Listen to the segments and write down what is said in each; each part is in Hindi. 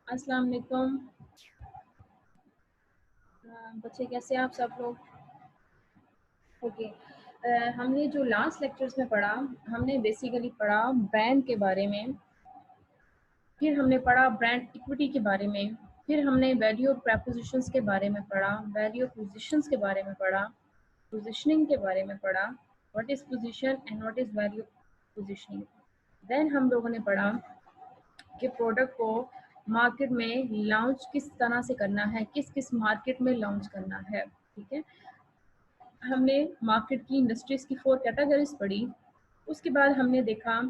अस्सलाम वालेकुम। बच्चे कैसे हैं आप सब लोग? ओके। हमने जो लास्ट लेक्चर्स में पढ़ा, हमने बेसिकली पढ़ा ब्रांड के बारे में, फिर हमने पढ़ा ब्रांड इक्विटी के बारे में, फिर हमने वैल्यू ऑफ प्रपोजिशंस के बारे में पढ़ा, वैल्यू ऑफ पोजीशंस के बारे में पढ़ा, पोजीशनिंग के बारे में पढ़ा, what is position and what is value positioning. Then हम लोगों ने पढ़ा कि प्रोडक्ट को मार्केट में लॉन्च किस तरह से करना है, किस किस मार्केट में लॉन्च करना है। ठीक है, हमने मार्केट की इंडस्ट्रीज की 4 कैटेगरीज पढ़ी। उसके बाद हमने देखा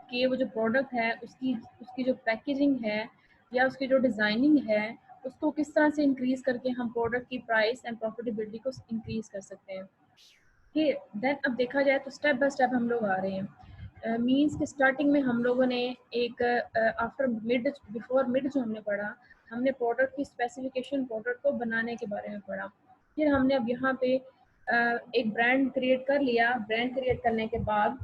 कि वो जो प्रोडक्ट है उसकी उसकी जो पैकेजिंग है या उसकी जो डिज़ाइनिंग है उसको किस तरह से इंक्रीज़ करके हम प्रोडक्ट की प्राइस एंड प्रॉफिटेबिलिटी को इंक्रीज़ कर सकते हैं। ठीक, देन अब देखा जाए तो स्टेप बाय स्टेप हम लोग आ रहे हैं। मीन्स के स्टार्टिंग में हम लोगों ने एक आफ्टर मिड बिफोर मिड जो हमने पढ़ा, हमने प्रोडक्ट की स्पेसिफिकेशन, प्रोडक्ट को बनाने के बारे में पढ़ा। फिर हमने अब यहाँ पे एक ब्रांड क्रिएट कर लिया। ब्रांड क्रिएट करने के बाद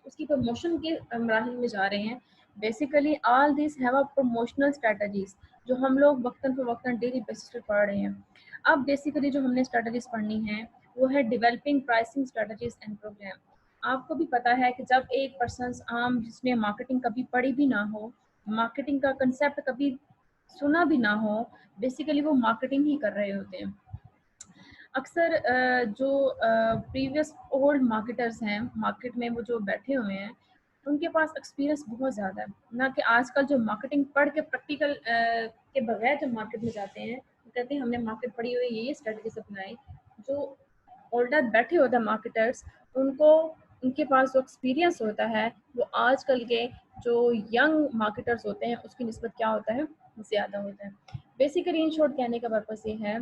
उसकी प्रमोशन के मराहिल में जा रहे हैं। Basically all this have a promotional strategies जो हम लोग वक्तन फवक्तन डेली बेसिस पे पढ़ रहे हैं। अब बेसिकली जो हमने स्ट्रेटजीज पढ़नी है वो है developing pricing strategies and programme. आपको भी पता है कि जब एक पर्सन आम जिसने मार्केटिंग कभी पढ़ी भी ना हो, मार्केटिंग का कंसेप्ट कभी सुना भी ना हो, बेसिकली वो मार्केटिंग ही कर रहे होते हैं। अक्सर जो प्रीवियस ओल्ड मार्केटर्स हैं, मार्केट में वो जो बैठे हुए हैं, उनके पास एक्सपीरियंस बहुत ज़्यादा है। ना कि आजकल जो मार्केटिंग पढ़ के प्रैक्टिकल के बगैर जो मार्केट में जाते हैं, वो कहते हैं हमने मार्केट पढ़ी हुई है, ये स्ट्रेटजीज अपनाई। जो ओल्डर बैठे होते हैं मार्केटर्स, उनको उनके पास जो एक्सपीरियंस होता है वो आजकल के जो यंग मार्केटर्स होते हैं उसकी निस्बत क्या होता है, ज़्यादा होता है। बेसिकली इन शॉर्ट कहने का पर्पस ये है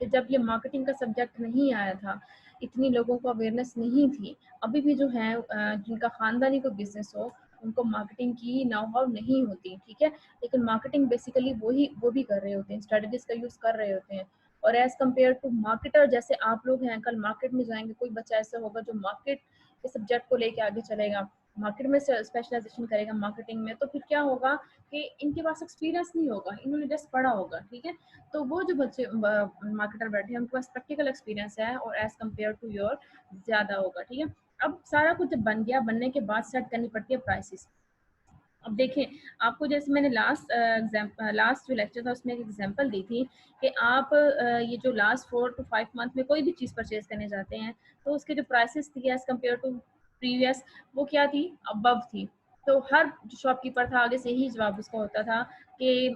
कि जब ये मार्केटिंग का सब्जेक्ट नहीं आया था, इतनी लोगों को अवेयरनेस नहीं थी। अभी भी जो है जिनका ख़ानदानी कोई बिज़नेस हो, उनको मार्केटिंग की नो हाउ नहीं होती, ठीक है? लेकिन मार्केटिंग बेसिकली वो भी कर रहे होते हैं, स्ट्रैटेजीज़ का यूज़ कर रहे होते हैं। और एज़ कम्पेयर टू मार्केटर जैसे आप लोग हैं, कल मार्केट में जाएँगे, कोई बच्चा ऐसा होगा जो मार्केट के सब्जेक्ट को लेके आगे चलेगा, मार्केट में स्पेशलाइज़ेशन करेगा मार्केटिंग में, तो फिर क्या होगा कि इनके पास एक्सपीरियंस नहीं होगा, इन्होंने जस्ट पढ़ा होगा, ठीक है? तो वो जो बच्चे मार्केटर बैठे हैं उनके पास प्रैक्टिकल एक्सपीरियंस है और एज कम्पेयर टू योर ज़्यादा होगा, ठीक है? अब सारा कुछ जब बन गया, बनने के बाद सेट करनी पड़ती है प्राइसेस। अब देखें, आपको जैसे मैंने लास्ट जो लेक्चर था उसमें एक एग्जांपल दी थी कि आप ये जो लास्ट 4 to 5 मंथ में कोई भी चीज़ परचेज करने जाते हैं तो उसके जो प्राइसेस थी एज कम्पेयर टू प्रीवियस, वो क्या थी, अबव थी। तो हर जो शॉपकीपर था आगे से ही जवाब उसका होता था कि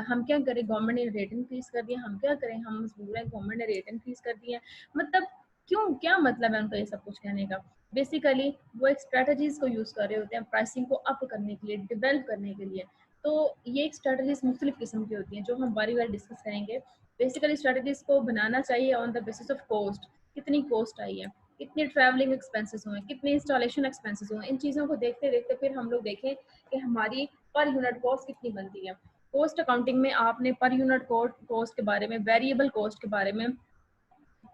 हम क्या करें, गवर्नमेंट ने रेट इंक्रीज कर दिया, हम क्या करें, हम मजबूर हैं, गवर्नमेंट ने रेट इंक्रीज कर दिया। मतलब क्यों, क्या मतलब है उनका ये सब कुछ कहने का? बेसिकली वो एक स्ट्रेटजीज को यूज़ कर रहे होते हैं प्राइसिंग को अप करने के लिए, डेवलप करने के लिए। तो ये एक स्ट्रेटजीज मुख्तलिफ किस्म की होती हैं जो हम बारी बारी डिस्कस करेंगे। बेसिकली स्ट्रेटजीज को बनाना चाहिए on the basis of cost, कितनी कॉस्ट आई है, कितने ट्रैवलिंग एक्सपेंसेस हुए, कितने इंस्टॉलेशन एक्सपेंसेस हुए। इन चीज़ों को देखते देखते फिर हम लोग देखें कि हमारी पर यूनिट कॉस्ट कितनी बनती है। कॉस्ट अकाउंटिंग में आपने पर यूनिट कॉस्ट के बारे में, वेरिएबल कॉस्ट के बारे में,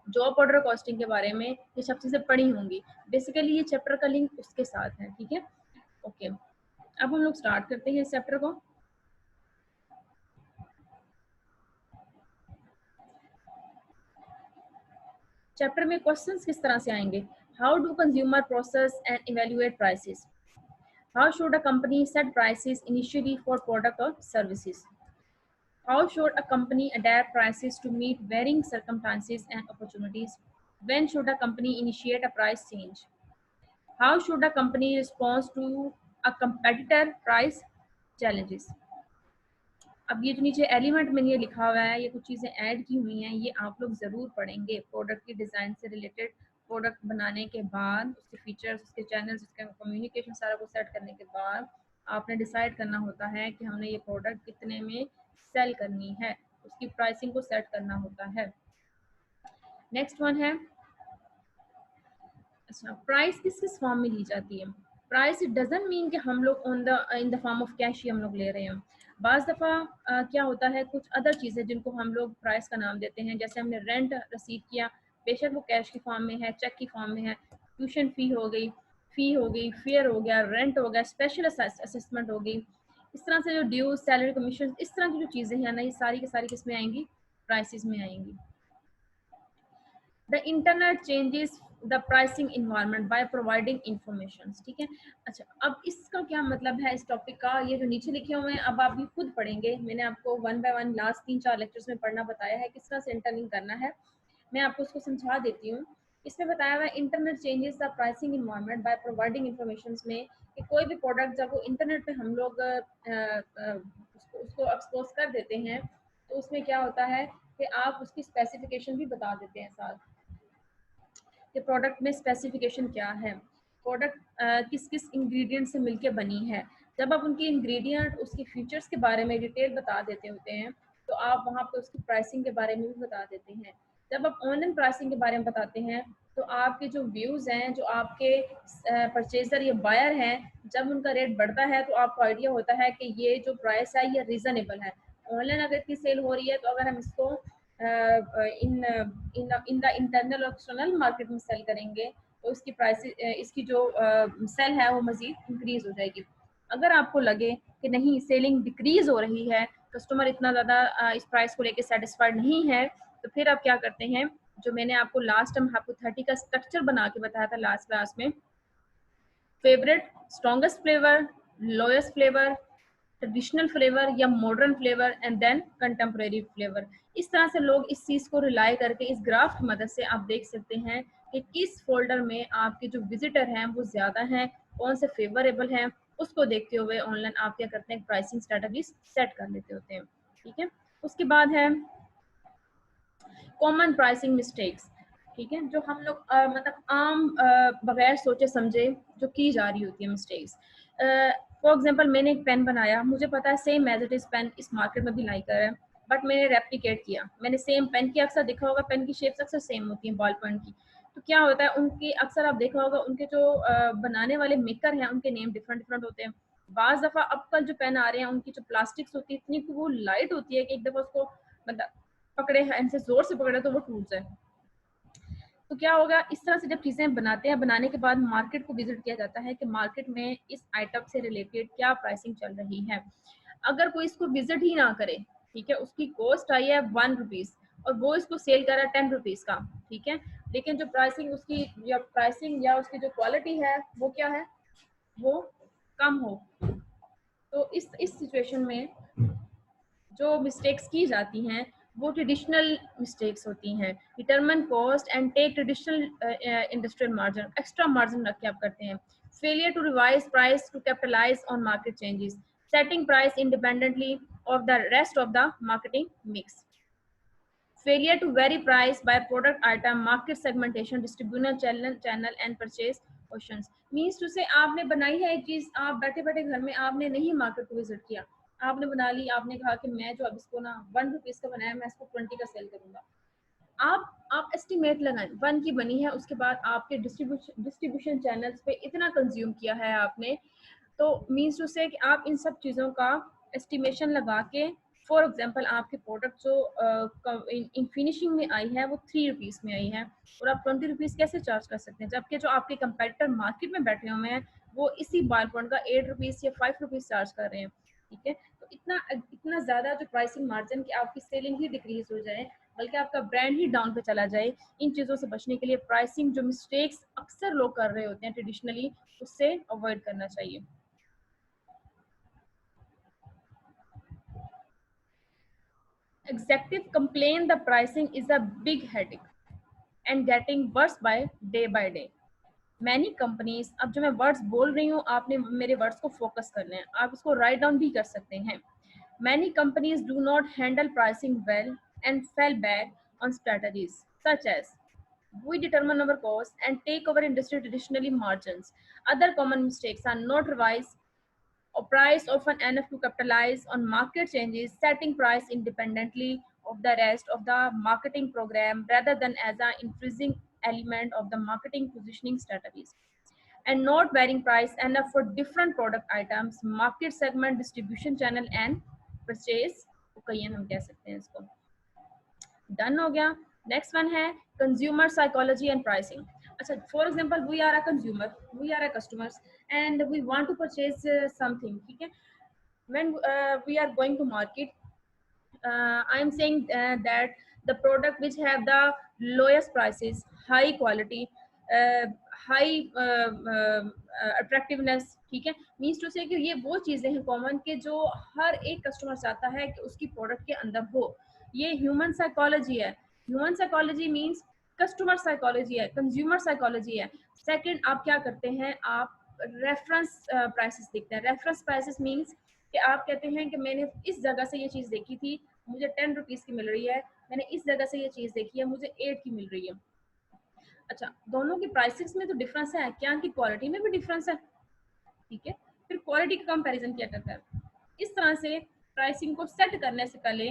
जॉब ऑर्डर कॉस्टिंग के बारे में ये सब चीज़ें पढ़ी होंगी। बेसिकली ये चैप्टर का लिंक उसके साथ है, ठीक है? ओके, अब हम लोग स्टार्ट करते हैं इस चैप्टर को। चैप्टर में क्वेश्चंस किस तरह से आएंगे? How do consumer process and evaluate prices? How should a company set prices initially for product और services? How should a company adapt prices to meet varying circumstances and opportunities? When should a company initiate a price change? How should a company respond to a competitor price challenges? अब ये जो नीचे एलिमेंट में ये लिखा हुआ है, ये कुछ चीज़ें ऐड की हुई हैं, ये आप लोग ज़रूर पढ़ेंगे। प्रोडक्ट की डिज़ाइन से रिलेटेड, प्रोडक्ट बनाने के बाद उसके फीचर्स, उसके चैनल्स, उसके कम्युनिकेशन सारा कुछ सेट करने के बाद आपने डिसाइड करना होता है कि हमने ये प्रोडक्ट कितने में सेल करनी है, उसकी प्राइसिंग को सेट करना होता है। नेक्स्ट वन है, अच्छा, प्राइस किस किस फॉर्म में ली जाती है? प्राइस इट डजंट मीन कि हम लोग on the in the form of cash ही हम लोग ले रहे हैं। बाज़ दफ़ा क्या होता है, कुछ अदर चीज़ें जिनको हम लोग प्राइस का नाम देते हैं, जैसे हमने रेंट रिसीव किया, बेशक वो कैश की फॉर्म में है, चेक की फॉर्म में है, ट्यूशन फ़ी हो गई, फेयर हो गया, रेंट हो गया, स्पेशल असेसमेंट हो गई, इस तरह से जो ड्यूज, सैलरी, कमीशन, इस तरह की जो चीज़ें हैं ना, ये सारी की सारी किस में आएंगी, प्राइसेस में आएंगी। The internet changes the pricing environment by providing information. ठीक है, अच्छा अब इसका क्या मतलब है इस टॉपिक का, ये जो नीचे लिखे हुए हैं अब आप ये खुद पढ़ेंगे। मैंने आपको one by one last 3-4 lectures में पढ़ना बताया है किस तरह से इंटरलिंक करना है, मैं आपको उसको समझा देती हूँ। इसमें बताया हुआ है internet changes the pricing environment by providing information में कि कोई भी प्रोडक्ट जब वो इंटरनेट पे हम लोग उसको एक्सपोज कर देते हैं तो उसमें क्या होता है कि आप उसकी स्पेसिफिकेशन भी बता देते हैं साथ कि प्रोडक्ट में स्पेसिफिकेशन क्या है, प्रोडक्ट किस किस इंग्रेडिएंट से मिलके बनी है। जब आप उनकी इंग्रेडिएंट, उसकी फीचर्स के बारे में डिटेल बता देते होते हैं तो आप वहाँ पर उसकी प्राइसिंग के बारे में भी बता देते हैं। जब आप ऑनलाइन प्राइसिंग के बारे में बताते हैं तो आपके जो व्यूज़ हैं, जो आपके परचेजर या बायर हैं, जब उनका रेट बढ़ता है तो आपको आइडिया होता है कि ये जो प्राइस है ये रीज़नेबल है। ऑनलाइन अगर इतनी सेल हो रही है तो अगर हम इसको इन इन द इंटरनल और एक्सटर्नल मार्केट में सेल करेंगे तो इसकी प्राइस, इसकी जो सेल है वो मजीद इंक्रीज हो जाएगी। अगर आपको लगे कि नहीं सेलिंग डिक्रीज हो रही है, कस्टमर इतना ज़्यादा इस प्राइस को लेके सेटिस्फाइड नहीं है, तो फिर आप क्या करते हैं, जो मैंने आपको लास्ट टाइम हाइपोथेटिकल का स्ट्रक्चर बना के बताया था लास्ट क्लास में, favourite, strongest flavour, lowest flavour, traditional flavour या modern flavour and then contemporary flavour. इस तरह से लोग इस चीज़ को रिलाई करके इस ग्राफ की मदद से आप देख सकते हैं कि किस फोल्डर में आपके जो विजिटर हैं वो ज़्यादा हैं, कौन से फेवरेबल हैं, उसको देखते हुए ऑनलाइन आप क्या करते हैं, प्राइसिंग स्ट्रेटजी सेट कर लेते होते हैं। ठीक है, उसके बाद है कॉमन प्राइसिंग मिस्टेक्स। ठीक है, जो हम लोग मतलब आम बगैर सोचे समझे जो की जा रही होती है मिस्टेक्स। फॉर एग्जांपल मैंने एक पेन बनाया, मुझे पता है same as it is pen इस मार्केट में भी लाइक है, बट मैंने रेप्लिकेट किया। मैंने सेम पेन की, अक्सर देखा होगा पेन की शेप्स अक्सर सेम होती है बॉल पॉइंट की, तो क्या होता है उनकी अक्सर आप देखा होगा उनके जो बनाने वाले मेकर हैं उनके नेम डिफरेंट डिफरेंट होते हैं। बाज़ दफ़ा अब कल जो पेन आ रहे हैं उनकी जो प्लास्टिक्स होती है इतनी वो लाइट होती है कि एक दफ़ा उसको मतलब पकड़े हैंड से जोर से पकड़े तो वो टूट जाए। तो क्या होगा, इस तरह से जब चीजें बनाते हैं, बनाने के बाद मार्केट को विजिट किया जाता है कि मार्केट में इस आइटम से रिलेटेड क्या प्राइसिंग चल रही है। अगर कोई इसको विजिट ही ना करे, ठीक है, उसकी कॉस्ट आई है 1 रुपीज और वो इसको सेल कर रहा है 10 रुपीज का, ठीक है, लेकिन जो प्राइसिंग उसकी या प्राइसिंग या उसकी जो क्वालिटी है वो क्या है, वो कम हो, तो इस सिचुएशन में जो मिस्टेक्स की जाती हैं वो ट्रेडिशनल मिस्टेक्स होती हैं। Determine cost and take traditional industrial margin, extra margin रख के आप करते हैं। Failure to revise price to capitalise on market changes, setting price independently of the rest of the marketing mix. Failure to vary price by product item, market segmentation, distribution channel and purchase questions. Means to say आपने बनाई है एक चीज, आप बैठे बैठे घर में आपने नहीं मार्केट को विजिट किया, आपने बना ली, आपने कहा कि मैं जो अब इसको ना 1 रुपीज का बनाया मैं इसको 20 का सेल करूंगा। आप एस्टिमेट लगाएं 1 की बनी है, उसके बाद आपके डिस्ट्रीब्यूशन चैनल्स पे इतना कंज्यूम किया है आपने, तो मीन्स टू से कि आप इन सब चीज़ों का एस्टिमेशन लगा के, फॉर एग्जांपल आपके प्रोडक्ट जो इन फिनिशिंग में आई है वो 3 रुपीज़ में आई है और आप 20 रुपीज़ कैसे चार्ज कर सकते हैं, जबकि जो आपके कंपेटिटर मार्केट में बैठे हुए हैं वो इसी बार पॉइंट का 8 रुपीज़ या 5 रुपीज़ चार्ज कर रहे हैं। ठीक है, तो इतना इतना ज़्यादा जो प्राइसिंग मार्जिन की आपकी सेलिंग ही डिक्रीज हो जाए, बल्कि आपका ब्रांड ही डाउन पे चला जाए, इन चीज़ों से बचने के लिए प्राइसिंग जो मिस्टेक्स अक्सर लोग कर रहे होते हैं ट्रेडिशनली, उससे अवॉइड करना चाहिए। Executive complain the pricing is a big headache and getting worse by day. Many companies, अब जो मैं वर्ड्स बोल रही हूँ आपने मेरे वर्ड्स को फोकस करना है, आप इसको राइट डाउन भी कर सकते हैं। Many companies do not handle pricing well and fall back on strategies such as we determine our costs and take over industry traditionally margins. Other common mistakes are not revised or price often enough to capitalize on market changes, setting price independently of the rest of the marketing program rather than as an influencing element of the marketing positioning strategies, and not varying price enough for different product items, market segment, distribution channel and purchase occasion हम कह सकते हैं इसको। डन हो गया। नेक्स्ट वन है कंज्यूमर साइकोलॉजी एंड प्राइसिंग। अच्छा, for example we are a consumer, we are a customers and we want to purchase something, ठीक है, when we are going to market, I am saying that the product which have the lowest prices, high quality, uh, high attractiveness, ठीक है, मीन्स टू से कि ये वो चीज़ें हैं कॉमन के जो हर एक कस्टमर चाहता है कि उसकी प्रोडक्ट के अंदर हो। ये ह्यूमन साइकोलॉजी है। Human psychology means customer psychology है, कंज्यूमर साइकोलॉजी है। सेकंड, आप क्या करते हैं, आप रेफरेंस प्राइसेस देखते हैं। रेफरेंस प्राइसेस मीन्स कि आप कहते हैं कि मैंने इस जगह से ये चीज़ देखी थी, मुझे 10 रुपीज़ की मिल रही है, मैंने इस जगह से ये चीज़ देखी है, मुझे 8 की मिल रही है। अच्छा, दोनों के प्राइसेस में तो डिफरेंस है, क्या की क्वालिटी में भी डिफरेंस है, ठीक है। फिर क्वालिटी का कंपैरिजन क्या करता है। इस तरह से प्राइसिंग को सेट करने से पहले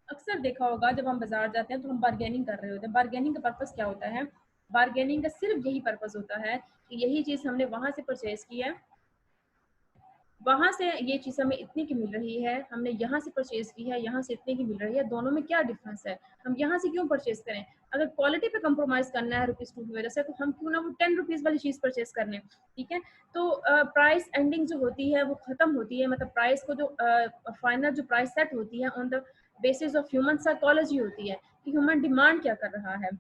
अक्सर देखा होगा जब हम बाजार जाते हैं तो हम बार्गेनिंग कर रहे होते हैं। बार्गेनिंग का पर्पस क्या होता है, बार्गेनिंग का सिर्फ यही पर्पस होता है कि यही चीज़ हमने वहां से परचेज की है, वहां से ये चीज़ हमें इतने की मिल रही है, हमने यहाँ से परचेज की है, यहाँ से इतने की मिल रही है, दोनों में क्या डिफरेंस है, हम यहाँ से क्यों परचेज करें। अगर क्वालिटी पे कंप्रोमाइज करना है ₹2 की वजह से, तो हम क्यों ना वो 10 रुपीज़ वाली चीज़ परचेज कर लें, ठीक है। तो प्राइस एंडिंग जो होती है वो खत्म होती है, मतलब प्राइस को जो फाइनल जो प्राइस सेट होती है on the basis of human psychology होती है कि ह्यूमन डिमांड क्या कर रहा है।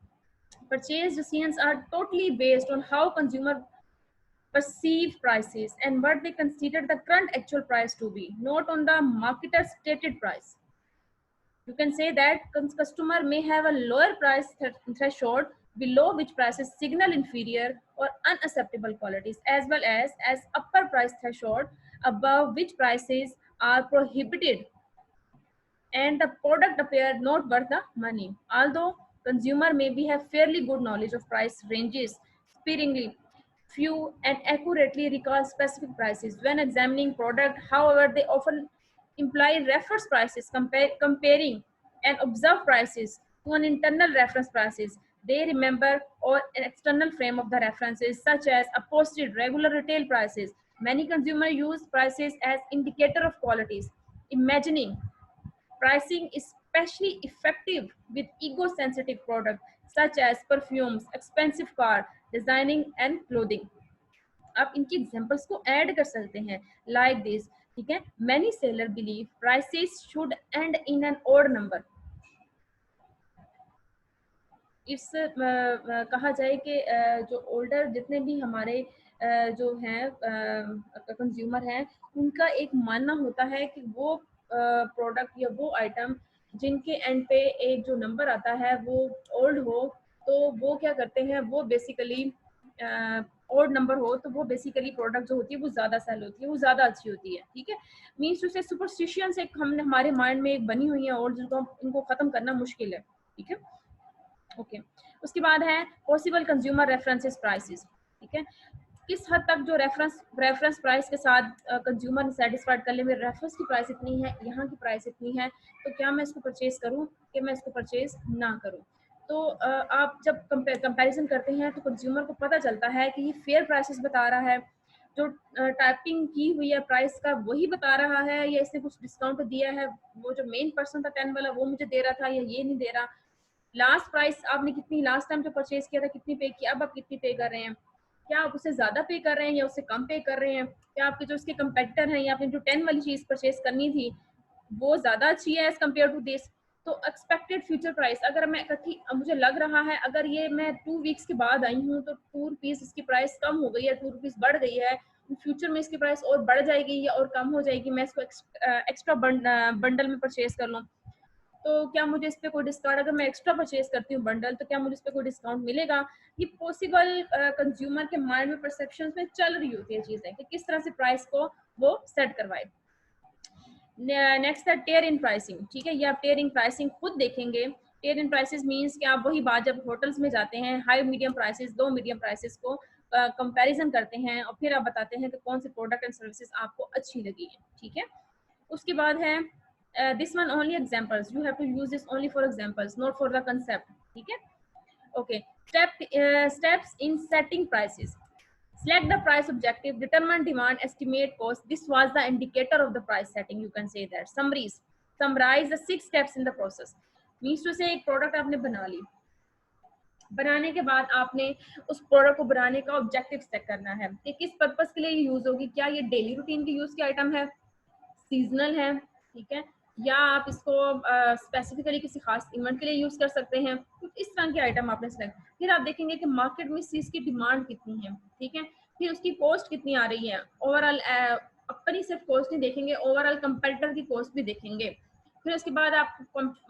Purchase decisions are totally based on how consumer perceive prices and what they consider the current actual price to be, not on the marketer's stated price. You can say that customer may have a lower price threshold below which prices signal inferior or unacceptable qualities, as well as upper price threshold above which prices are prohibited and the product appear not worth the money. Although consumer may be have fairly good knowledge of price ranges, sparingly few and accurately recall specific prices when examining product. However, they often imply reference prices, comparing and observe prices to an internal reference prices. They remember or an external frame of the references such as a posted regular retail prices. Many consumers use prices as indicator of qualities, imagining pricing is especially effective with ego-sensitive products such as perfumes, expensive car, designing and clothing. आप इनकी एग्जांपल्स को ऐड कर सकते हैं लाइक दिस, ठीक है। Many seller believe prices should and in an odd number. इस कहा जाए कि जो ओल्डर जितने भी हमारे जो हैं कंज्यूमर हैं, उनका एक मानना होता है कि वो प्रोडक्ट या वो आइटम जिनके एंड पे एक जो नंबर आता है वो ओल्ड हो, तो वो क्या करते हैं, वो बेसिकली ओल्ड नंबर हो तो वो बेसिकली प्रोडक्ट जो होती है वो ज़्यादा सेल होती है, वो ज़्यादा अच्छी होती है, ठीक है। मीन्स उसे सुपरस्टिशियंस एक हमने हमारे माइंड में एक बनी हुई है और जिनको इनको ख़त्म करना मुश्किल है, ठीक है। ओके, उसके बाद है पॉसिबल कंज्यूमर रेफरेंसेस प्राइसेस, ठीक है। किस हद तक जो रेफरेंस प्राइस के साथ कंज्यूमर सेटिस्फाइड कर ले, मेरे रेफरेंस की प्राइस इतनी है, यहाँ की प्राइस इतनी है, तो क्या मैं इसको परचेज करूँ कि मैं इसको परचेज ना करूँ। तो आप जब कंपैरिजन करते हैं तो कंज्यूमर को पता चलता है कि ये फेयर प्राइसेस बता रहा है, जो टाइपिंग की हुई है प्राइस का वही बता रहा है, या इसने कुछ डिस्काउंट दिया है, वो जो मेन पर्सन था 10 वाला वो मुझे दे रहा था या ये नहीं दे रहा। लास्ट प्राइस आपने कितनी लास्ट टाइम जो परचेज किया था कितनी पे किया, अब आप कितनी पे कर रहे हैं, क्या आप उससे ज्यादा पे कर रहे हैं या उससे कम पे कर रहे हैं, क्या आपके जो उसके कंपेटिटर हैं या आपने जो 10 वाली चीज परचेज करनी थी वो ज्यादा अच्छी है एज कम्पेयर टू दिस। तो एक्सपेक्टेड फ्यूचर प्राइस, अगर मैं इकट्ठी मुझे लग रहा है अगर ये मैं 2 वीक्स के बाद आई हूँ तो 2 रुपीज इसकी प्राइस कम हो गई है, 2 रुपीज बढ़ गई है, फ्यूचर में इसकी प्राइस और बढ़ जाएगी या और कम हो जाएगी, मैं इसको एक्स्ट्रा बंडल में परचेज कर लूँ, तो क्या मुझे इस पे कोई डिस्काउंट, अगर मैं एक्स्ट्रा परचेज करती हूँ बंडल तो क्या मुझे इस पे कोई डिस्काउंट मिलेगा। ये पॉसिबल कंज्यूमर के माइंड में परसेप्शन में चल रही होती है चीजें कि किस तरह से प्राइस को वो सेट करवाए। नेक्स्ट है टेयर इन प्राइसिंग, ठीक है। ये आप टेयर इन प्राइसिंग खुद देखेंगे। टेयर इन प्राइसेस मींस कि आप वही बात जब होटल्स में जाते हैं, हाई मीडियम प्राइसेस, दो मीडियम प्राइसेस को कंपैरिजन करते हैं और फिर आप बताते हैं कि कौन से प्रोडक्ट एंड सर्विसेज आपको अच्छी लगी है, ठीक है। उसके बाद है this one only examples, you have to use this only for examples not for the concept, ठीक है। okay, steps in setting prices: select the price objective, determine demand, estimate cost. This was the indicator of the price setting, you can say that. Summaries: summarize the 6 steps in the process, means to say एक प्रोडक्ट आपने बना ली, बनाने के बाद आपने उस प्रोडक्ट को बनाने का ऑब्जेक्टिव सेट करना है कि किस पर्पस के लिए यूज होगी, क्या ये डेली रूटीन के यूज की आइटम है, सीजनल है, ठीक है, या आप इसको स्पेसिफिकली किसी खास इवेंट के लिए यूज कर सकते हैं। तो इस तरह के आइटम आपने सेलेक्ट, फिर आप देखेंगे कि मार्केट में इस चीज की डिमांड कितनी है, ठीक है, फिर उसकी कॉस्ट कितनी आ रही है, ओवरऑल अपनी सिर्फ कॉस्ट नहीं देखेंगे, ओवरऑल कंपेटिटर की कॉस्ट भी देखेंगे। फिर उसके बाद आप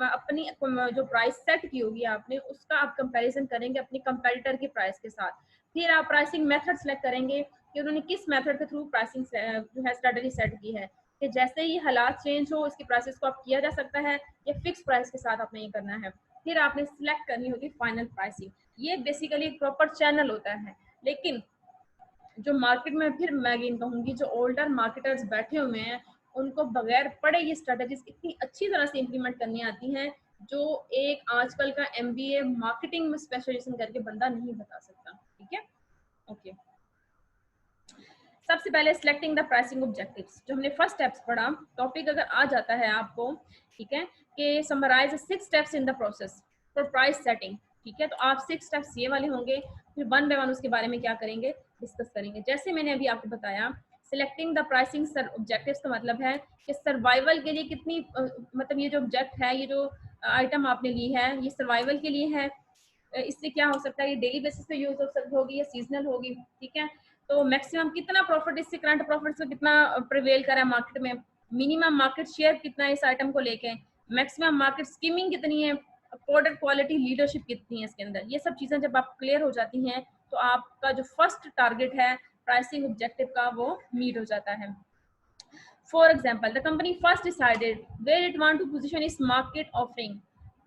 अपनी जो प्राइस सेट की होगी आपने, उसका आप कंपैरिजन करेंगे अपनी कंपेटिटर के प्राइस के साथ। फिर आप प्राइसिंग मेथड सेलेक्ट करेंगे कि उन्होंने किस मेथड के थ्रू प्राइसिंग जो है स्ट्रेटजी सेट की है, कि जैसे ही हालात चेंज हो इसकी प्राइसेस को आप किया जा सकता है या फिक्स प्राइस के साथ आपने ये करना है। फिर आपने सिलेक्ट करनी होगी फाइनल प्राइसिंग। ये बेसिकली एक प्रॉपर चैनल होता है। लेकिन जो मार्केट में, फिर मैं अगेन कहूंगी, जो ओल्डर मार्केटर्स बैठे हुए हैं उनको बगैर पढ़े ये स्ट्रेटजीज इतनी अच्छी तरह से इम्प्लीमेंट करनी आती हैं जो एक आजकल का MBA मार्केटिंग में स्पेशलाइजेशन करके बंदा नहीं बता सकता, ठीक है। ओके, सबसे पहले सिलेक्टिंग द प्राइसिंग ऑब्जेक्टिव्स, जो हमने फर्स्ट स्टेप्स पढ़ा, टॉपिक अगर आ जाता है आपको, ठीक है, कि summarise 6 steps in the process for price setting, ठीक है, तो आप 6 स्टेप्स ये वाले होंगे, फिर वन बाय वन उसके बारे में क्या करेंगे, डिस्कस करेंगे। जैसे मैंने अभी आपको बताया, सिलेक्टिंग द प्राइसिंग ऑब्जेक्टिव्स का मतलब है कि सर्वाइवल के लिए कितनी मतलब ये जो ऑब्जेक्ट है, ये जो आइटम आपने ली है, ये सर्वाइवल के लिए है। इससे क्या हो सकता है, ये डेली बेसिस पे यूज हो सकती होगी या सीजनल होगी, ठीक है। तो मैक्सिमम कितना प्रॉफिट इससे, करंट प्रॉफिट से कितना प्रिवेल करा है मार्केट में, मिनिमम मार्केट शेयर कितना है इस आइटम को लेके, मैक्सिमम मार्केट स्कीमिंग कितनी है, प्रोडक्ट क्वालिटी लीडरशिप कितनी है इसके अंदर। ये सब चीजें जब आप क्लियर हो जाती हैं तो आपका जो फर्स्ट टारगेट है प्राइसिंग ऑब्जेक्टिव का, वो मीट हो जाता है। For example, the company first decided where it want to position its market offering.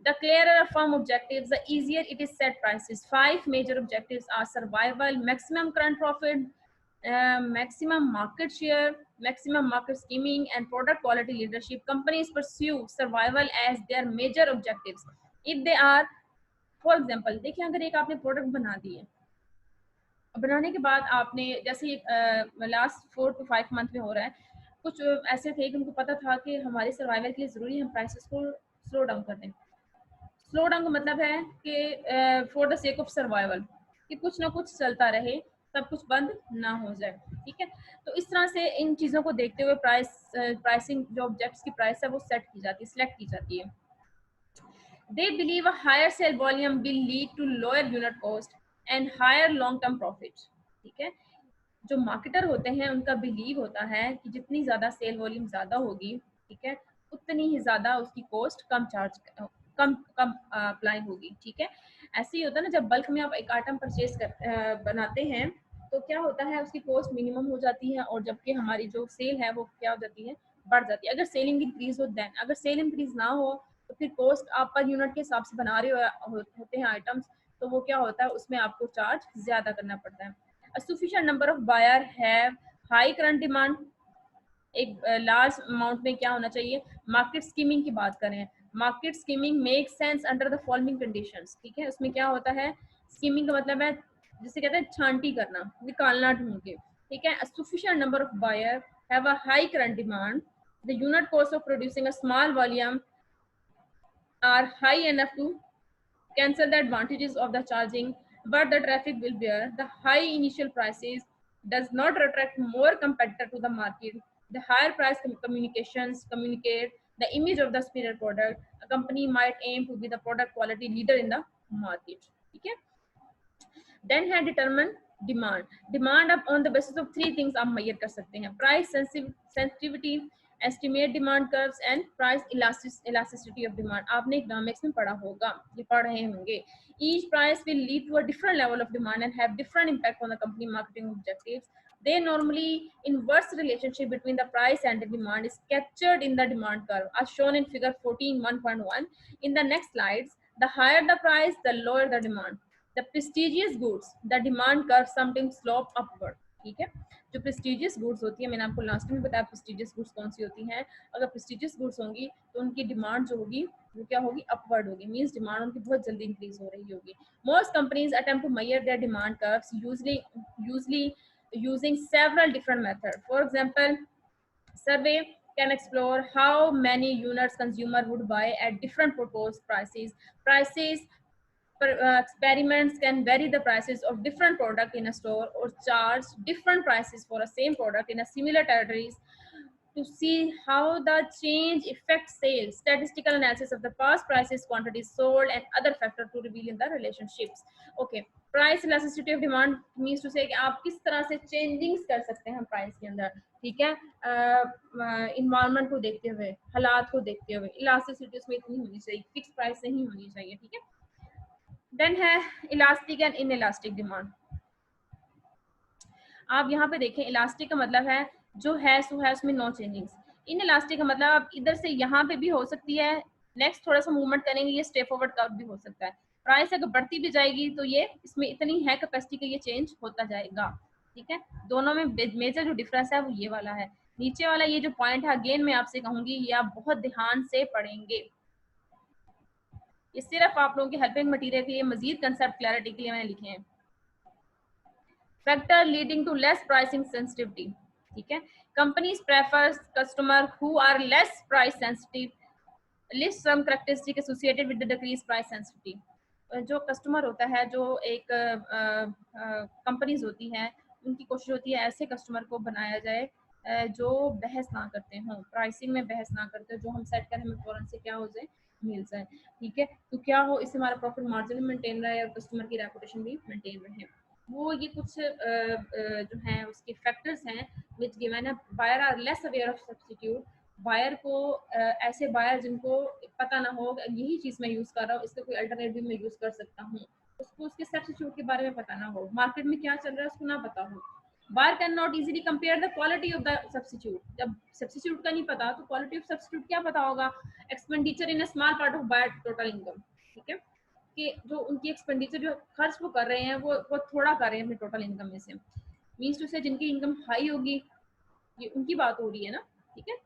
The clearer a firm objectives, the easier it is set prices. 5 major objectives are survival, maximum current profit, maximum market share, maximum market scheming, and product quality leadership. Companies pursue survival as their major objectives. If they are, for example, देखिए अगर एक आपने प्रोडक्ट बना दी है, बनाने के बाद आपने जैसे लास्ट 4 to 5 मंथ में हो रहा है, कुछ ऐसे थे कि उनको पता था कि हमारे सर्वाइवल के लिए ज़रूरी है हम प्राइसेस को स्लो डाउन कर दें। स्लो डाउन का मतलब है कि for the sake of survival, कि कुछ ना कुछ चलता रहे, सब कुछ बंद ना हो जाए, ठीक है। तो इस तरह से इन चीज़ों को देखते हुए प्राइसिंग जो ऑब्जेक्ट्स की प्राइस है वो सेट की जाती है, सिलेक्ट की जाती है। They believe a higher sale volume will lead to lower unit cost and higher long term profits, ठीक है। जो मार्केटर होते हैं उनका बिलीव होता है कि जितनी ज्यादा सेल वॉल्यूम ज्यादा होगी, ठीक है, उतनी ही ज्यादा उसकी कॉस्ट कम चार्ज कम कम अप्लाई होगी, ठीक है। ऐसे ही होता है ना, जब बल्क में आप एक आइटम परचेज बनाते हैं तो क्या होता है, उसकी कॉस्ट मिनिमम हो जाती है और जबकि हमारी जो सेल है वो क्या हो जाती है, बढ़ जाती है। अगर सेलिंग इंक्रीज हो देन, अगर सेल इंक्रीज ना हो तो फिर कॉस्ट आप पर यूनिट के हिसाब से बना रहे होते हैं आइटम्स, तो वो क्या होता है, उसमें आपको चार्ज ज्यादा करना पड़ता है। A sufficient number of buyer have high current demand, एक लार्ज अमाउंट में क्या होना चाहिए, मार्केट स्कीमिंग की बात करें, market skimming make sense under the following conditions, ठीक है। उसमें क्या होता है, स्कीमिंग का मतलब है जिसे कहते हैं छांटी करना, निकालना ढूंढ के, ठीक है। A sufficient number of buyer have a high current demand, the unit cost of producing a small volume are high enough to cancel the advantages of the charging, but the traffic will bear. The high initial prices does not attract more competitor to the market. The higher price communications communicate the image of the superior product. A company might aim to be the product quality leader in the market. Okay? Then है determine demand. Demand up on the basis of 3 things आप measure कर सकते हैं, price sensitivity, estimate demand curves and price elasticity of demand. आपने economics में पढ़ा होगा, ये पढ़ रहे होंगे। Each price will lead to a different level of demand and have different impact on the company marketing objectives. They normally inverse relationship between the price and the demand is captured in the demand curve as shown in figure 14.1.1 in the next slides. The higher the price, the lower the demand. The prestigious goods, the demand curve sometimes slope upward, ठीक है। जो प्रेस्टिजियस गुड्स होती है, मैंने आपको लास्ट में बताया प्रेस्टिजियस गुड्स कौन सी होती हैं। अगर प्रेस्टिजियस गुड्स होंगी तो उनकी डिमांड जो होगी वो क्या होगी, अपवर्ड होगी, मींस डिमांड उनकी बहुत जल्दी इंक्रीज हो रही होगी। Most companies attempt to measure their demand curves usually using several different methods. For example, survey can explore how many units consumer would buy at different proposed prices. Experiments can vary the prices of different product in a store or charge different prices for a same product in a similar territories. to see how the change affects sales, statistical analysis of the past prices, quantities sold, and other factors to reveal in the relationships. Okay, price elasticity of demand means to say कि आप किस तरह से चेंजिंग्स कर सकते हैं प्राइस के अंदर, ठीक है, इन्वायरमेंट को देखते हुए, हालात को देखते हुए। इलास्टिसिटी उसमें इतनी होनी चाहिए, फिक्स प्राइस नहीं होनी चाहिए, ठीक है। देन है elastic and in elastic demand. आप यहाँ पे देखें, इलास्टिक का मतलब है जो है सो है, उसमें नो चेंजिंग्स। इन इलास्टिक का मतलब आप इधर से यहाँ पे भी हो सकती है, नेक्स्ट थोड़ा सा मूवमेंट करेंगे, ये स्टेप फॉरवर्ड कर्व भी हो सकता है। प्राइस अगर बढ़ती भी जाएगी तो ये इसमें इतनी है कैपेसिटी का ये चेंज होता जाएगा, ठीक है। दोनों में मेजर जो डिफरेंस है वो ये वाला है। नीचे वाला ये जो पॉइंट है, अगेन मैं आपसे कहूंगी ये आप बहुत ध्यान से पढ़ेंगे, ये सिर्फ आप लोगों की हेल्पिंग मटीरियल के लिए, मजीद कंसेप्ट क्लैरिटी के लिए मैंने लिखे हैं। Factor leading to less pricing sensitivity, ठीक है। Companies prefers customer who are less price sensitive, list some characteristic associated with the decrease price sensitivity. जो कस्टमर होता है, जो एक कंपनीज होती हैं, उनकी कोशिश होती है ऐसे कस्टमर को बनाया जाए जो बहस ना करते हों, प्राइसिंग में बहस ना करते हो, जो हम सेट करें हमें फौरन से क्या हो जाए, मिल जाए, ठीक है। तो क्या हो, इससे हमारा प्रॉफिट मार्जिन भी मेंटेन रहे और कस्टमर की रेपुटेशन भी मेंटेन रहे। वो ये कुछ जो हैं उसके फैक्टर्स हैं विच गिवन है। Buyer are less aware of substitute, buyer को ऐसे बायर जिनको पता ना हो यही चीज़ मैं यूज़ कर रहा हूँ, इसका कोई अल्टरनेटिव मैं यूज़ कर सकता हूँ, उसको उसके सब्स्टिट्यूट के बारे में पता ना हो, मार्केट में क्या चल रहा है उसको ना पता हो। Buyer can not easily compare the quality of the substitute, जब सब्स्टिट्यूट का नहीं पता तो क्वालिटी ऑफ सब्स्टिट्यूट क्या पता होगा। Expenditure in a small part of buyer total income, ठीक है, कि जो उनकी एक्सपेंडिचर जो खर्च वो कर रहे हैं वो थोड़ा कर रहे हैं अपनी टोटल इनकम में से, मीन्स टू से जिनकी इनकम हाई होगी, ये उनकी बात हो रही है ना, ठीक है।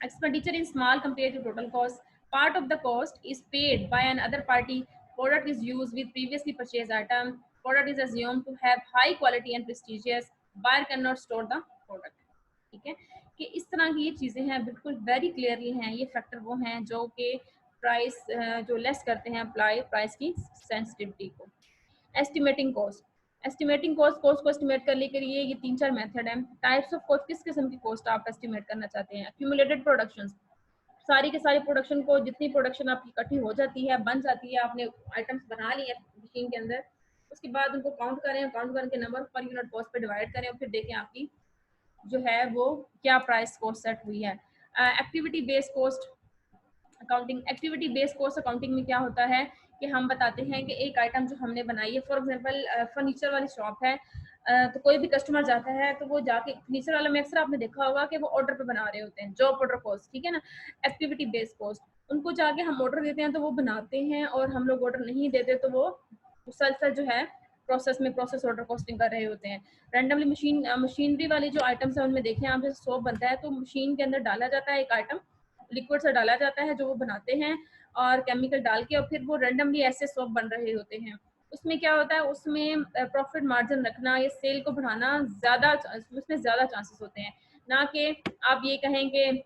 Expenditure in small compared to total cost. Part of the cost is paid by another party. Product is used with previously purchased item. Product is assumed to have high quality and prestigious. Buyer cannot store the product. ठीक है, कि इस तरह की ये चीज़ें हैं, बिल्कुल वेरी क्लियरली हैं। ये फैक्टर वो हैं जो कि प्राइस जो लेस करते हैं अप्लाई प्राइस की सेंसिटिविटी को। Estimating cost, estimating cost, cost को एस्टिमेट करने के लिए ये 3-4 मेथड हैं। टाइप्स ऑफ कॉस्ट, किस किस्म की कॉस्ट आप एस्टिमेट करना चाहते हैं। एक्यूमुलेटेड प्रोडक्शन, सारी के सारी प्रोडक्शन को, जितनी प्रोडक्शन आपकी इकट्ठी हो जाती है, बन जाती है, आपने आइटम्स बना लिए मशीन के अंदर, उसके बाद उनको काउंट करें, काउंट करके नंबर पर यूनिट कॉस्ट पे डिवाइड करें और फिर देखें आपकी जो है वो क्या प्राइस कॉस्ट सेट हुई है। Activity based cost accounting, activity based cost accounting में क्या होता है कि हम बताते हैं कि एक आइटम जो हमने बनाई है, फॉर एग्जांपल फर्नीचर वाली शॉप है, तो कोई भी कस्टमर जाता है तो वो जाके फर्नीचर वाले में अक्सर आपने देखा होगा कि वो ऑर्डर पे बना रहे होते हैं, जॉब ऑर्डर कॉस्ट, ठीक है ना। एक्टिविटी बेस्ड कॉस्ट, उनको जाके हम ऑर्डर देते हैं तो वो बनाते हैं, और हम लोग ऑर्डर नहीं देते तो वो मुसलसल जो है प्रोसेस में प्रोसेस ऑर्डर कॉस्टिंग कर रहे होते हैं। रैंडमली मशीनरी वाली जो आइटम्स है उनमें देखें आप, जैसे सोप बनता है तो मशीन के अंदर डाला जाता है एक आइटम, लिक्विड सा डाला जाता है जो वो बनाते हैं, और केमिकल डाल के, और फिर वो रैंडमली ऐसे सोप बन रहे होते हैं। उसमें क्या होता है, उसमें प्रॉफिट मार्जिन रखना या सेल को बढ़ाना ज़्यादा, उसमें ज़्यादा चांसेस होते हैं, ना कि आप ये कहें कि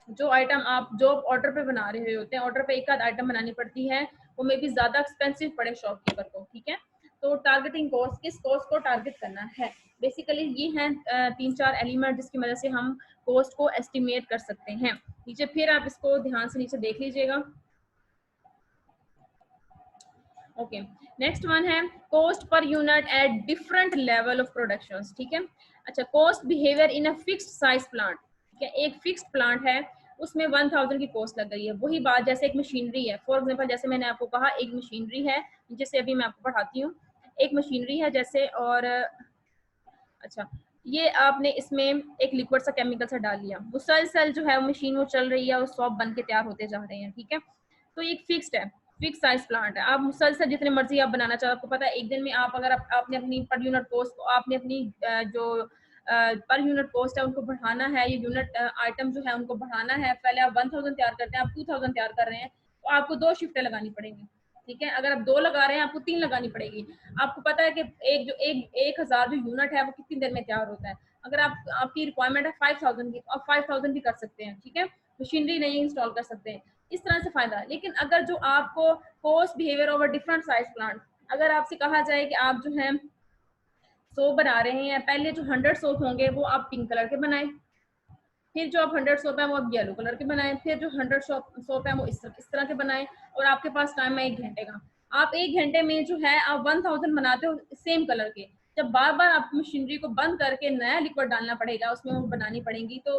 जो आइटम आप जो ऑर्डर पे बना रहे होते हैं, ऑर्डर पे एक आध आइटम बनानी पड़ती है, वो मे भी ज़्यादा एक्सपेंसिव पड़े शॉपकीपर को, ठीक है। तो टारगेटिंग कॉस्ट, किस कॉस्ट को टारगेट करना है, बेसिकली ये हैं 3-4 एलिमेंट जिसकी वजह से हम कॉस्ट को एस्टिमेट कर सकते हैं। नीचे फिर आप इसको ध्यान से नीचे देख लीजिएगा। ओके, नेक्स्ट वन है cost per unit at different level of production, ठीक है। अच्छा, cost behaviour in a fixed size plant, ठीक है, एक फिक्स्ड प्लांट है उसमें 1000 की कॉस्ट लग गई है। वही बात जैसे एक मशीनरी है, फॉर एग्जांपल जैसे मैंने आपको कहा एक मशीनरी है, जैसे अभी मैं आपको पढ़ाती हूँ, एक मशीनरी है जैसे, और अच्छा ये आपने इसमें एक लिक्विड सा केमिकल सा डाल लिया, मुसलसल जो है मशीन वो चल रही है, वो सॉप बन के तैयार होते जा रहे हैं, ठीक है। तो एक फिक्स्ड है, फिक्स साइज प्लांट है, आप मुसलसल जितने मर्जी आप बनाना चाहो, आपको पता है एक दिन में आप अगर आपने अपनी पर यूनिट कॉस्ट को, आपने अपनी जो पर यूनिट कॉस्ट है उनको बढ़ाना है, ये यूनिट आइटम जो है उनको बढ़ाना है, पहले आप 1000 तैयार करते हैं, आप 2000 तैयार कर रहे हैं, तो आपको 2 शिफ्टें लगानी पड़ेंगी, ठीक है। अगर आप 2 लगा रहे हैं आपको 3 लगानी पड़ेगी। आपको पता है कि एक जो 1000 जो यूनिट है वो कितनी देर में तैयार होता है। अगर आपकी रिक्वायरमेंट है 5000 की, तो आप 5000 भी कर सकते हैं, ठीक है, मशीनरी नहीं इंस्टॉल कर सकते हैं, इस तरह से फायदा है। लेकिन अगर जो आपको cost behaviour over different size plant, अगर आपसे कहा जाए कि आप जो है सोप बना रहे हैं, पहले जो 100 सोप होंगे वो आप पिंक कलर के बनाए, फिर जो आप 100 सोप है वो आप येलो कलर के बनाएं, फिर जो 100 सोप है वो इस तरह के बनाएं, और आपके पास टाइम है 1 घंटे का। आप 1 घंटे में जो है आप 1000 बनाते हो सेम कलर के। जब बार बार आप मशीनरी को बंद करके नया लिक्विड डालना पड़ेगा, उसमें वो बनानी पड़ेंगी, तो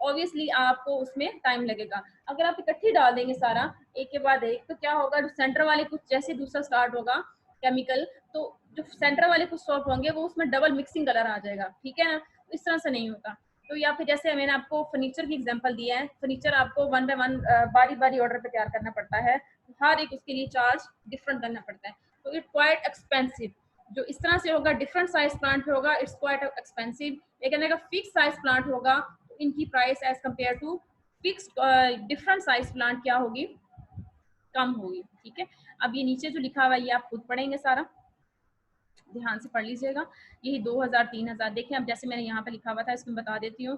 ऑब्वियसली आपको उसमें टाइम लगेगा। अगर आप इकट्ठी डाल देंगे सारा एक के बाद एक, तो क्या होगा, जो सेंटर वाले कुछ जैसे दूसरा स्टार्ट होगा केमिकल, तो जो सेंटर वाले कुछ सोप होंगे वो उसमें डबल मिक्सिंग कलर आ जाएगा, ठीक है ना। इस तरह से नहीं होता। तो या फिर जैसे मैंने आपको फर्नीचर की एग्जांपल दिया है, फर्नीचर आपको 1 बाय 1 बारी बारी ऑर्डर पे तैयार करना पड़ता है, हर एक उसके लिए चार्ज डिफरेंट करना पड़ता है, तो इट क्वाइट एक्सपेंसिव। जो इस तरह से होगा, डिफरेंट साइज प्लांट होगा, इट्स क्वाइट एक्सपेंसिव। लेकिन अगर फिक्स साइज प्लांट होगा तो इनकी price as compare to fixed different size plant क्या होगी, कम होगी, ठीक है। अब ये नीचे जो लिखा हुआ है ये आप खुद पढ़ेंगे सारा, ध्यान से पढ़ लीजिएगा। यही 2000 3000 देखें। अब जैसे मैंने यहाँ पे लिखा हुआ था इसमें बता देती हूँ।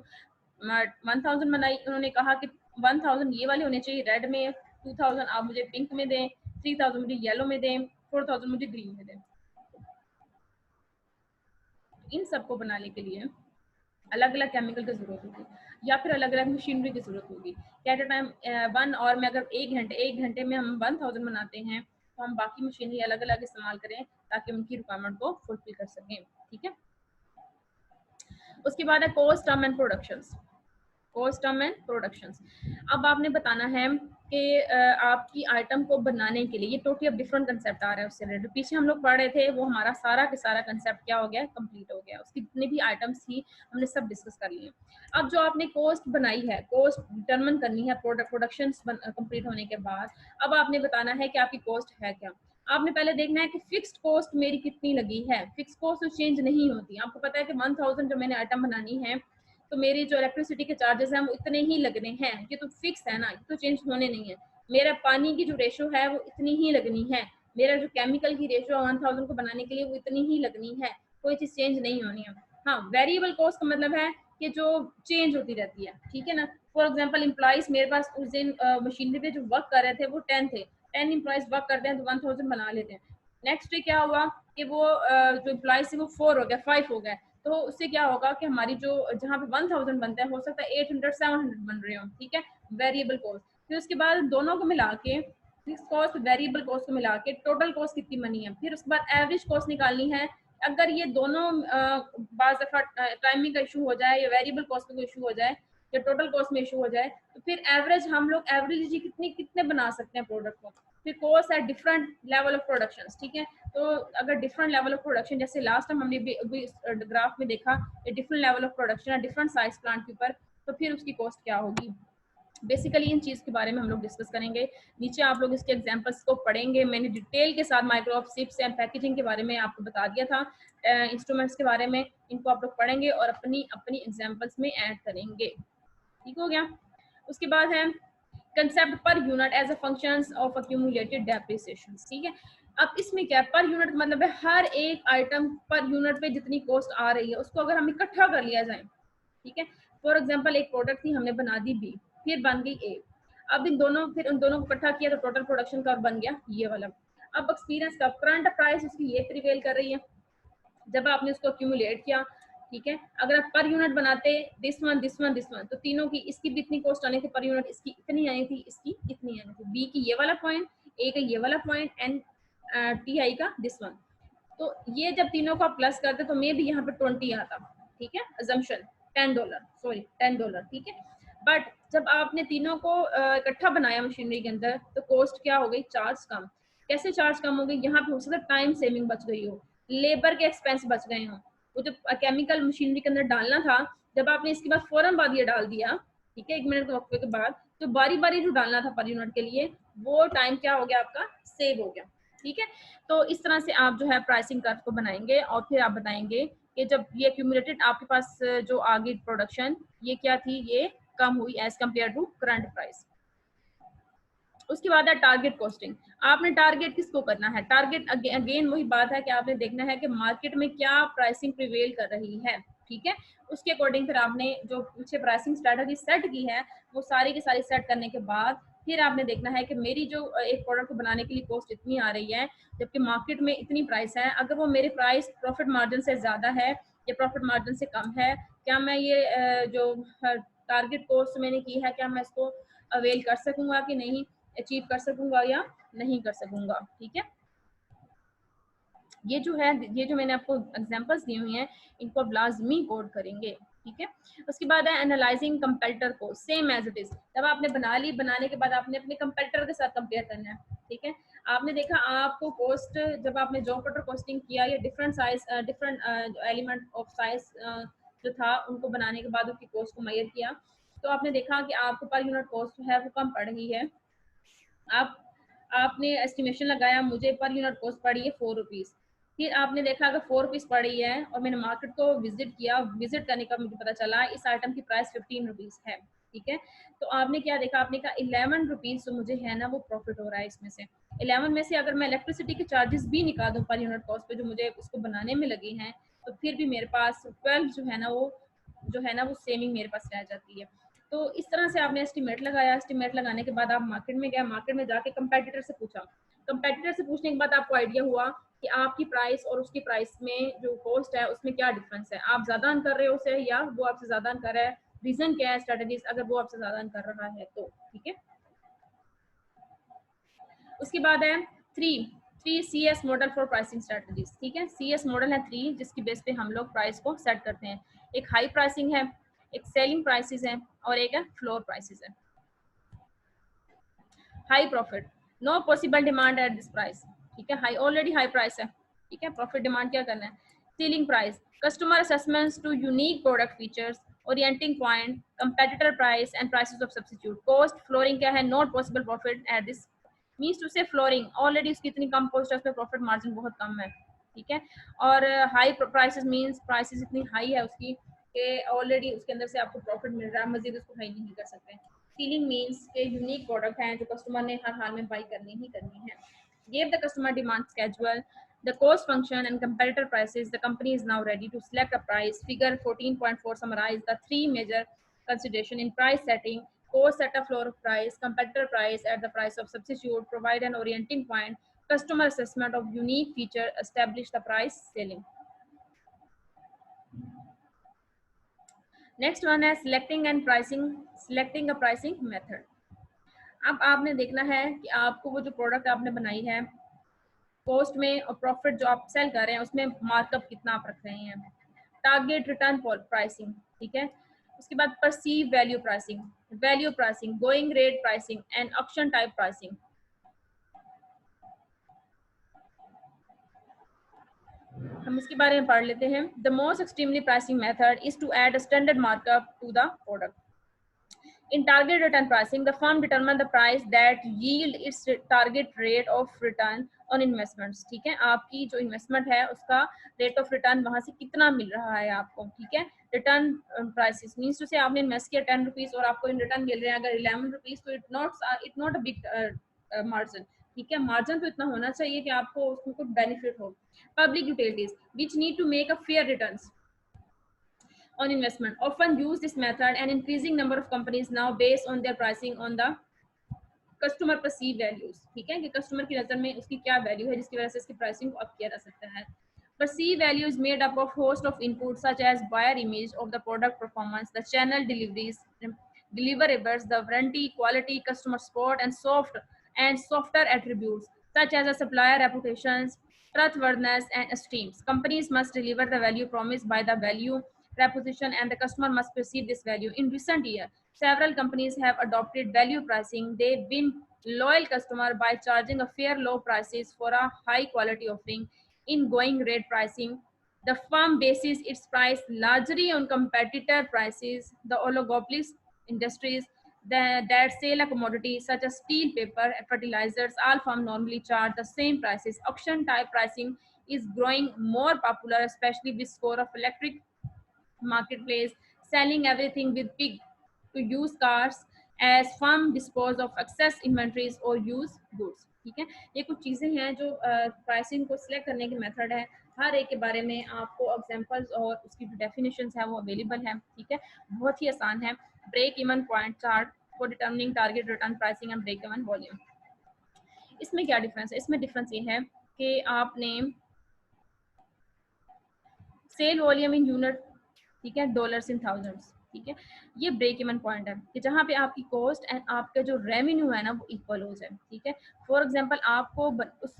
1000 बनाई, उन्होंने कहा कि 1000 ये वाले होने चाहिए रेड में, 2000 आप मुझे पिंक में दें, 3000 मुझे येलो में दें, 4000 मुझे ग्रीन में दें। इन सबको बनाने के लिए अलग अलग केमिकल की जरूरत होगी, या फिर अलग अलग मशीनरी की जरूरत होगी। एट अ टाइम 1 आवर में अगर 1 घंटे में हम 1000 बनाते हैं, तो हम बाकी मशीनरी अलग अलग इस्तेमाल करें ताकि उनकी रिक्वायरमेंट को फुलफिल कर सकें, ठीक है। उसके बाद है cost term and productions. Cost term and productions. अब आपने बताना है कि आपकी आइटम को बनाने के लिए, ये टोटली अब डिफरेंट कंसेप्ट आ रहा है उससे रिलेटेड। पीछे हम लोग पढ़ रहे थे वो हमारा सारा का सारा कंसेप्ट क्या हो गया, कंप्लीट हो गया, उसकी जितनी भी आइटम्स थी हमने सब डिस्कस कर लिए। अब जो आपने कॉस्ट बनाई है, कॉस्ट डिटरमिन करनी है प्रोडक्शन कंप्लीट होने के बाद, अब आपने बताना है कि आपकी कॉस्ट है क्या। आपने पहले देखना है कि फिक्स्ड कॉस्ट मेरी कितनी लगी है। फिक्स्ड कॉस्ट तो चेंज नहीं होती। आपको पता है कि 1000 जो मैंने आइटम बनानी है, तो मेरी जो इलेक्ट्रिसिटी के चार्जेस हैं वो इतने ही लगने हैं, ये तो फिक्स है ना, ये तो चेंज होने नहीं है। मेरा पानी की जो रेशो है वो इतनी ही लगनी है, मेरा जो केमिकल की रेशो है 1000 को बनाने के लिए वो इतनी ही लगनी है, कोई चीज चेंज नहीं होनी है। हाँ, वेरिएबल कॉस्ट का मतलब है कि जो चेंज होती रहती है, ठीक है ना। फॉर एग्जाम्पल इम्प्लॉइज मेरे पास उस दिन मशीनरी पे जो वर्क कर रहे थे वो 10 थे, 10 इम्प्लॉइज वर्क करते हैं तो 1000 बना लेते हैं। नेक्स्ट डे क्या हुआ कि वो जो इम्प्लॉइज थे वो 4 हो गया, 5 हो गए, तो उससे क्या होगा कि हमारी जो जहाँ पे 1000 बनता है, हो सकता है 800 700 बन रहे हो, ठीक है, वेरिएबल कॉस्ट। फिर उसके बाद दोनों को मिला के, फिक्स कॉस्ट वेरिएबल कॉस्ट को मिला के टोटल कॉस्ट कितनी बनी है, फिर उसके बाद एवरेज कॉस्ट निकालनी है। अगर ये दोनों बाज दफा टाइमिंग का इशू हो जाए या वेरिएबल कॉस्ट में कोई इशू हो जाए या टोटल कॉस्ट में इशू हो जाए, तो फिर एवरेज हम लोग एवरेज कितने बना सकते हैं प्रोडक्ट को। फिर कॉस्ट है डिफरेंट लेवल ऑफ प्रोडक्शन, ठीक है। तो अगर डिफरेंट लेवल ऑफ प्रोडक्शन, जैसे लास्ट टाइम हमने भी ग्राफ में देखा, डिफरेंट लेवल ऑफ प्रोडक्शन है डिफरेंट साइज प्लांट के ऊपर, तो फिर उसकी कॉस्ट क्या होगी। बेसिकली इन चीज़ के बारे में हम लोग डिस्कस करेंगे। नीचे आप लोग इसके एग्जांपल्स को पढ़ेंगे। मैंने डिटेल के साथ माइक्रोवेव चिप्स एंड पैकेजिंग के बारे में आपको बता दिया था, इंस्ट्रूमेंट्स के बारे में, इनको आप लोग पढ़ेंगे और अपनी अपनी एग्जांपल्स में ऐड करेंगे, ठीक हो गया। उसके बाद है कंसेप्ट पर unit as a functions of accumulated depreciation, ठीक है। अब इसमें क्या है, पर यूनिट मतलब है हर एक आइटम पर यूनिट पे जितनी कॉस्ट आ रही है उसको अगर हम इकट्ठा कर लिया जाए, ठीक है। फॉर एग्जांपल एक प्रोडक्ट थी, हमने बना दी बी, फिर बन गई ए। अब इन दोनों, फिर उन दोनों को इकट्ठा किया तो टोटल प्रोडक्शन का बन गया ये वाला। अब एक्सपीरियंस का करंट प्राइस उसकी ये प्रिवेल कर रही है जब आपने उसको एक्यूमुलेट किया, ठीक है। अगर आप पर यूनिट बनाते this one this one this one, तो तीनों की, इसकी भी इतनी कॉस्ट आनी थी पर यूनिट, इसकी इतनी आनी थी, इसकी इतनी आनी थी, बी की ये वाला पॉइंट, ए का ये वाला पॉइंट, एंड टी आई का दिस वन। तो ये जब तीनों का प्लस करते तो मे भी यहाँ पे 20 आता, ठीक है, अजम्पशन $10, सॉरी $10, ठीक है। बट जब आपने तीनों को इकट्ठा बनाया मशीनरी के अंदर, तो कॉस्ट क्या हो गई, चार्ज कम। कैसे चार्ज कम हो गई, यहाँ पे हो सकता है टाइम सेविंग बच गई हो, लेबर के एक्सपेंस बच गए हो। वो जो केमिकल मशीनरी के अंदर डालना था, जब आपने इसके बाद फौरन बाद ये डाल दिया, ठीक है, 1 मिनट के वक्फे के बाद, तो बारी बारी जो डालना था पर यूनिट के लिए, वो टाइम क्या हो गया आपका, सेव हो गया, ठीक है। तो इस तरह से आप जो है प्राइसिंग कर्व को बनाएंगे और फिर आप बताएंगे कि जब ये एक्यूमुलेटेड आपके पास जो आगे प्रोडक्शन ये क्या थी, ये कम हुई as compare to current price. उसके बाद है टारगेट कॉस्टिंग। आपने टारगेट किसको करना है, टारगेट अगेन वही बात है कि आपने देखना है कि मार्केट में क्या प्राइसिंग प्रिवेल कर रही है, ठीक है। उसके अकॉर्डिंग फिर आपने जो पीछे प्राइसिंग स्ट्रेटजी सेट की है वो सारी की सारी सेट करने के बाद फिर आपने देखना है कि मेरी जो एक प्रोडक्ट को बनाने के लिए कॉस्ट इतनी आ रही है जबकि मार्केट में इतनी प्राइस है, अगर वो मेरे प्राइस प्रॉफिट मार्जिन से ज़्यादा है या प्रॉफिट मार्जिन से कम है, क्या मैं ये जो टारगेट कॉस्ट मैंने की है, क्या मैं इसको अवेल कर सकूंगा कि नहीं, अचीव कर सकूंगा या नहीं कर सकूंगा। ठीक है, ये जो है, ये जो मैंने आपको एग्जांपल्स दी हुई हैं, इनको आप लाजमी कोड करेंगे। ठीक है, उसके बाद है एनालाइजिंग कंपेटिटर को, सेम एज इट इज। जब आपने बना ली, बनाने के बाद आपने अपने कंपेटिटर के साथ कंपेयर करना है। ठीक है, आपने देखा आपको कॉस्ट, जब आपने जॉब ऑर्डर कॉस्टिंग किया या different size, different element of size जो था उनको बनाने के बाद उसकी कॉस्ट को मेजर किया, तो आपने देखा कि आपको पर यूनिट कॉस्ट जो है वो कम पड़ रही है। आप आपने एस्टिमेशन लगाया, मुझे पर यूनिट कॉस्ट पड़ी है 4 रुपीज़। फिर आपने देखा अगर 4 रुपीज़ पड़ी है और मैंने मार्केट को विजिट किया, विजिट करने का मुझे पता चला इस आइटम की प्राइस 15 रुपीज़ है। ठीक है, तो आपने क्या देखा, आपने कहा 11 रुपीज़ जो मुझे है ना वो प्रॉफिट हो रहा है इसमें से। 11 में से अगर मैं इलेक्ट्रिसिटी के चार्जेस भी निकाल दूँ पर यूनिट कॉस्ट पे जो मुझे उसको बनाने में लगे हैं, तो फिर भी मेरे पास 12 जो है ना वो सेविंग मेरे पास रह जाती है। तो इस तरह से आपने एस्टिमेट लगाया, एस्टिमेट लगाने के बाद आप मार्केट में गए, मार्केट में जाके कंपेटिटर से पूछा, कंपेटिटर से पूछने के बाद आपको आइडिया हुआ कि आपकी प्राइस और उसकी प्राइस में जो कॉस्ट है उसमें क्या डिफरेंस है, आप ज्यादा अर्न कर रहे हो उसे या वो आपसे ज्यादा अर्न कर रहा है, रीजन क्या है, स्ट्रेटेजीज अगर वो आपसे ज्यादा अर्न कर रहा है तो। ठीक है, उसके बाद है three three C S model for pricing strategies. ठीक है, सी एस मॉडल है 3 जिसकी बेस पे हम लोग प्राइस को सेट करते हैं। एक हाई प्राइसिंग है, एक सेलिंग प्राइसेस है और एक है फ्लोर प्राइसेस है। High profit, no possible demand at this price. ठीक है, हाई ऑलरेडी हाई प्राइस है। ठीक है, प्रॉफिट डिमांड क्या करना है। Ceiling price, customer assessments to unique product features, orienting point, competitor price and prices of substitute. Cost, flooring क्या है, not possible profit at this, means to say flooring already उसकी इतनी कम कॉस्ट है, उसमें प्रॉफिट मार्जिन बहुत कम है। ठीक है, और हाई प्राइसेस मीन्स प्राइसेस इतनी हाई है उसकी कि ऑलरेडी उसके अंदर से आपको प्रॉफिट मिल रहा है, मजीद उसको हाई नहीं कर सकते। सीलिंग मीन्स के यूनिक प्रोडक्ट हैं जो कस्टमर ने हर हाल में बाई करनी ही करनी है। Give the customer demand schedule, the cost function and competitor prices. The company is now ready to select a price. Figure 14.4 summarize the 3 major consideration in price setting. Cost at a floor price, competitor price at the price of substitute, provide an orienting point, customer assessment of unique feature, establish the price ceiling. Next one is selecting and pricing, selecting a pricing method. अब आपने देखना है कि आपको वो जो प्रोडक्ट आपने बनाई है, कॉस्ट में और प्रॉफिट जो आप सेल कर रहे हैं उसमें मार्कअप कितना आप रख रहे हैं। टारगेट रिटर्न प्राइसिंग, ठीक है। उसके बाद perceive value pricing, going rate pricing and auction type pricing. हम इसके बारे में पढ़ लेते हैं। The most extremely pricing method is to add standard markup to the product. In target return pricing, the firm determine the price that yield its target rate of return on investments. ठीक है, आपकी जो इन्वेस्टमेंट है उसका रेट ऑफ रिटर्न वहां से कितना मिल रहा है आपको। ठीक है, return prices means to say आपने इन्वेस्ट किया 10 रुपीज और आपको इन रिटर्न मिल रहे हैं अगर 11 रुपीज, तो it not a big margin. ठीक है, मार्जिन तो इतना होना चाहिए कि आपको उसमें कुछ बेनिफिट हो। Public utilities which need to make a fair returns on investment often use this method, and increasing number of companies now based on their pricing on the customer perceived values. ठीक है, कि कस्टमर की नजर में उसकी क्या वैल्यू है जिसकी वजह से इसकी प्राइसिंग को अप किया जा सकता है। Perceived value is made up of host of inputs such as buyer image of the product performance, the channel deliveries, deliverables, the warranty, quality, customer support, and softer attributes such as a supplier reputations, trustworthiness, and esteems. Companies must deliver the value promised by the value proposition, and the customer must perceive this value. In recent years, several companies have adopted value pricing. They win loyal customer by charging a fair low prices for a high quality offering. In going rate pricing, the firm bases its price largely on competitor prices. The oligopolist industries that sell a commodity such as steel, paper, fertilizers, all firms normally charge the same prices. Auction type pricing is growing more popular, especially with score of electric marketplace, selling everything with big to use cars as firm dispose of excess inventories or use goods. ठीक है, ये कुछ चीजें हैं जो प्राइसिंग को सिलेक्ट करने के मेथड है। हर एक के बारे में आपको एग्जांपल्स और उसकी जो डेफिनेशंस है वो अवेलेबल है। ठीक है, बहुत ही आसान है। Break even point chart for determining target return pricing and break even volume. इसमें क्या डिफरेंस है, इसमें डिफरेंस ये है कि आपने सेल वॉल्यूम इन यूनिट, ठीक है, डॉलर्स इन थाउजेंड्स। ठीक है। ये ब्रेक इवन पॉइंट है कि जहाँ पे आपकी कॉस्ट एंड आपका जो रेवेन्यू है ना वो इक्वल हो जाए, ठीक है। फॉर एग्जांपल आपको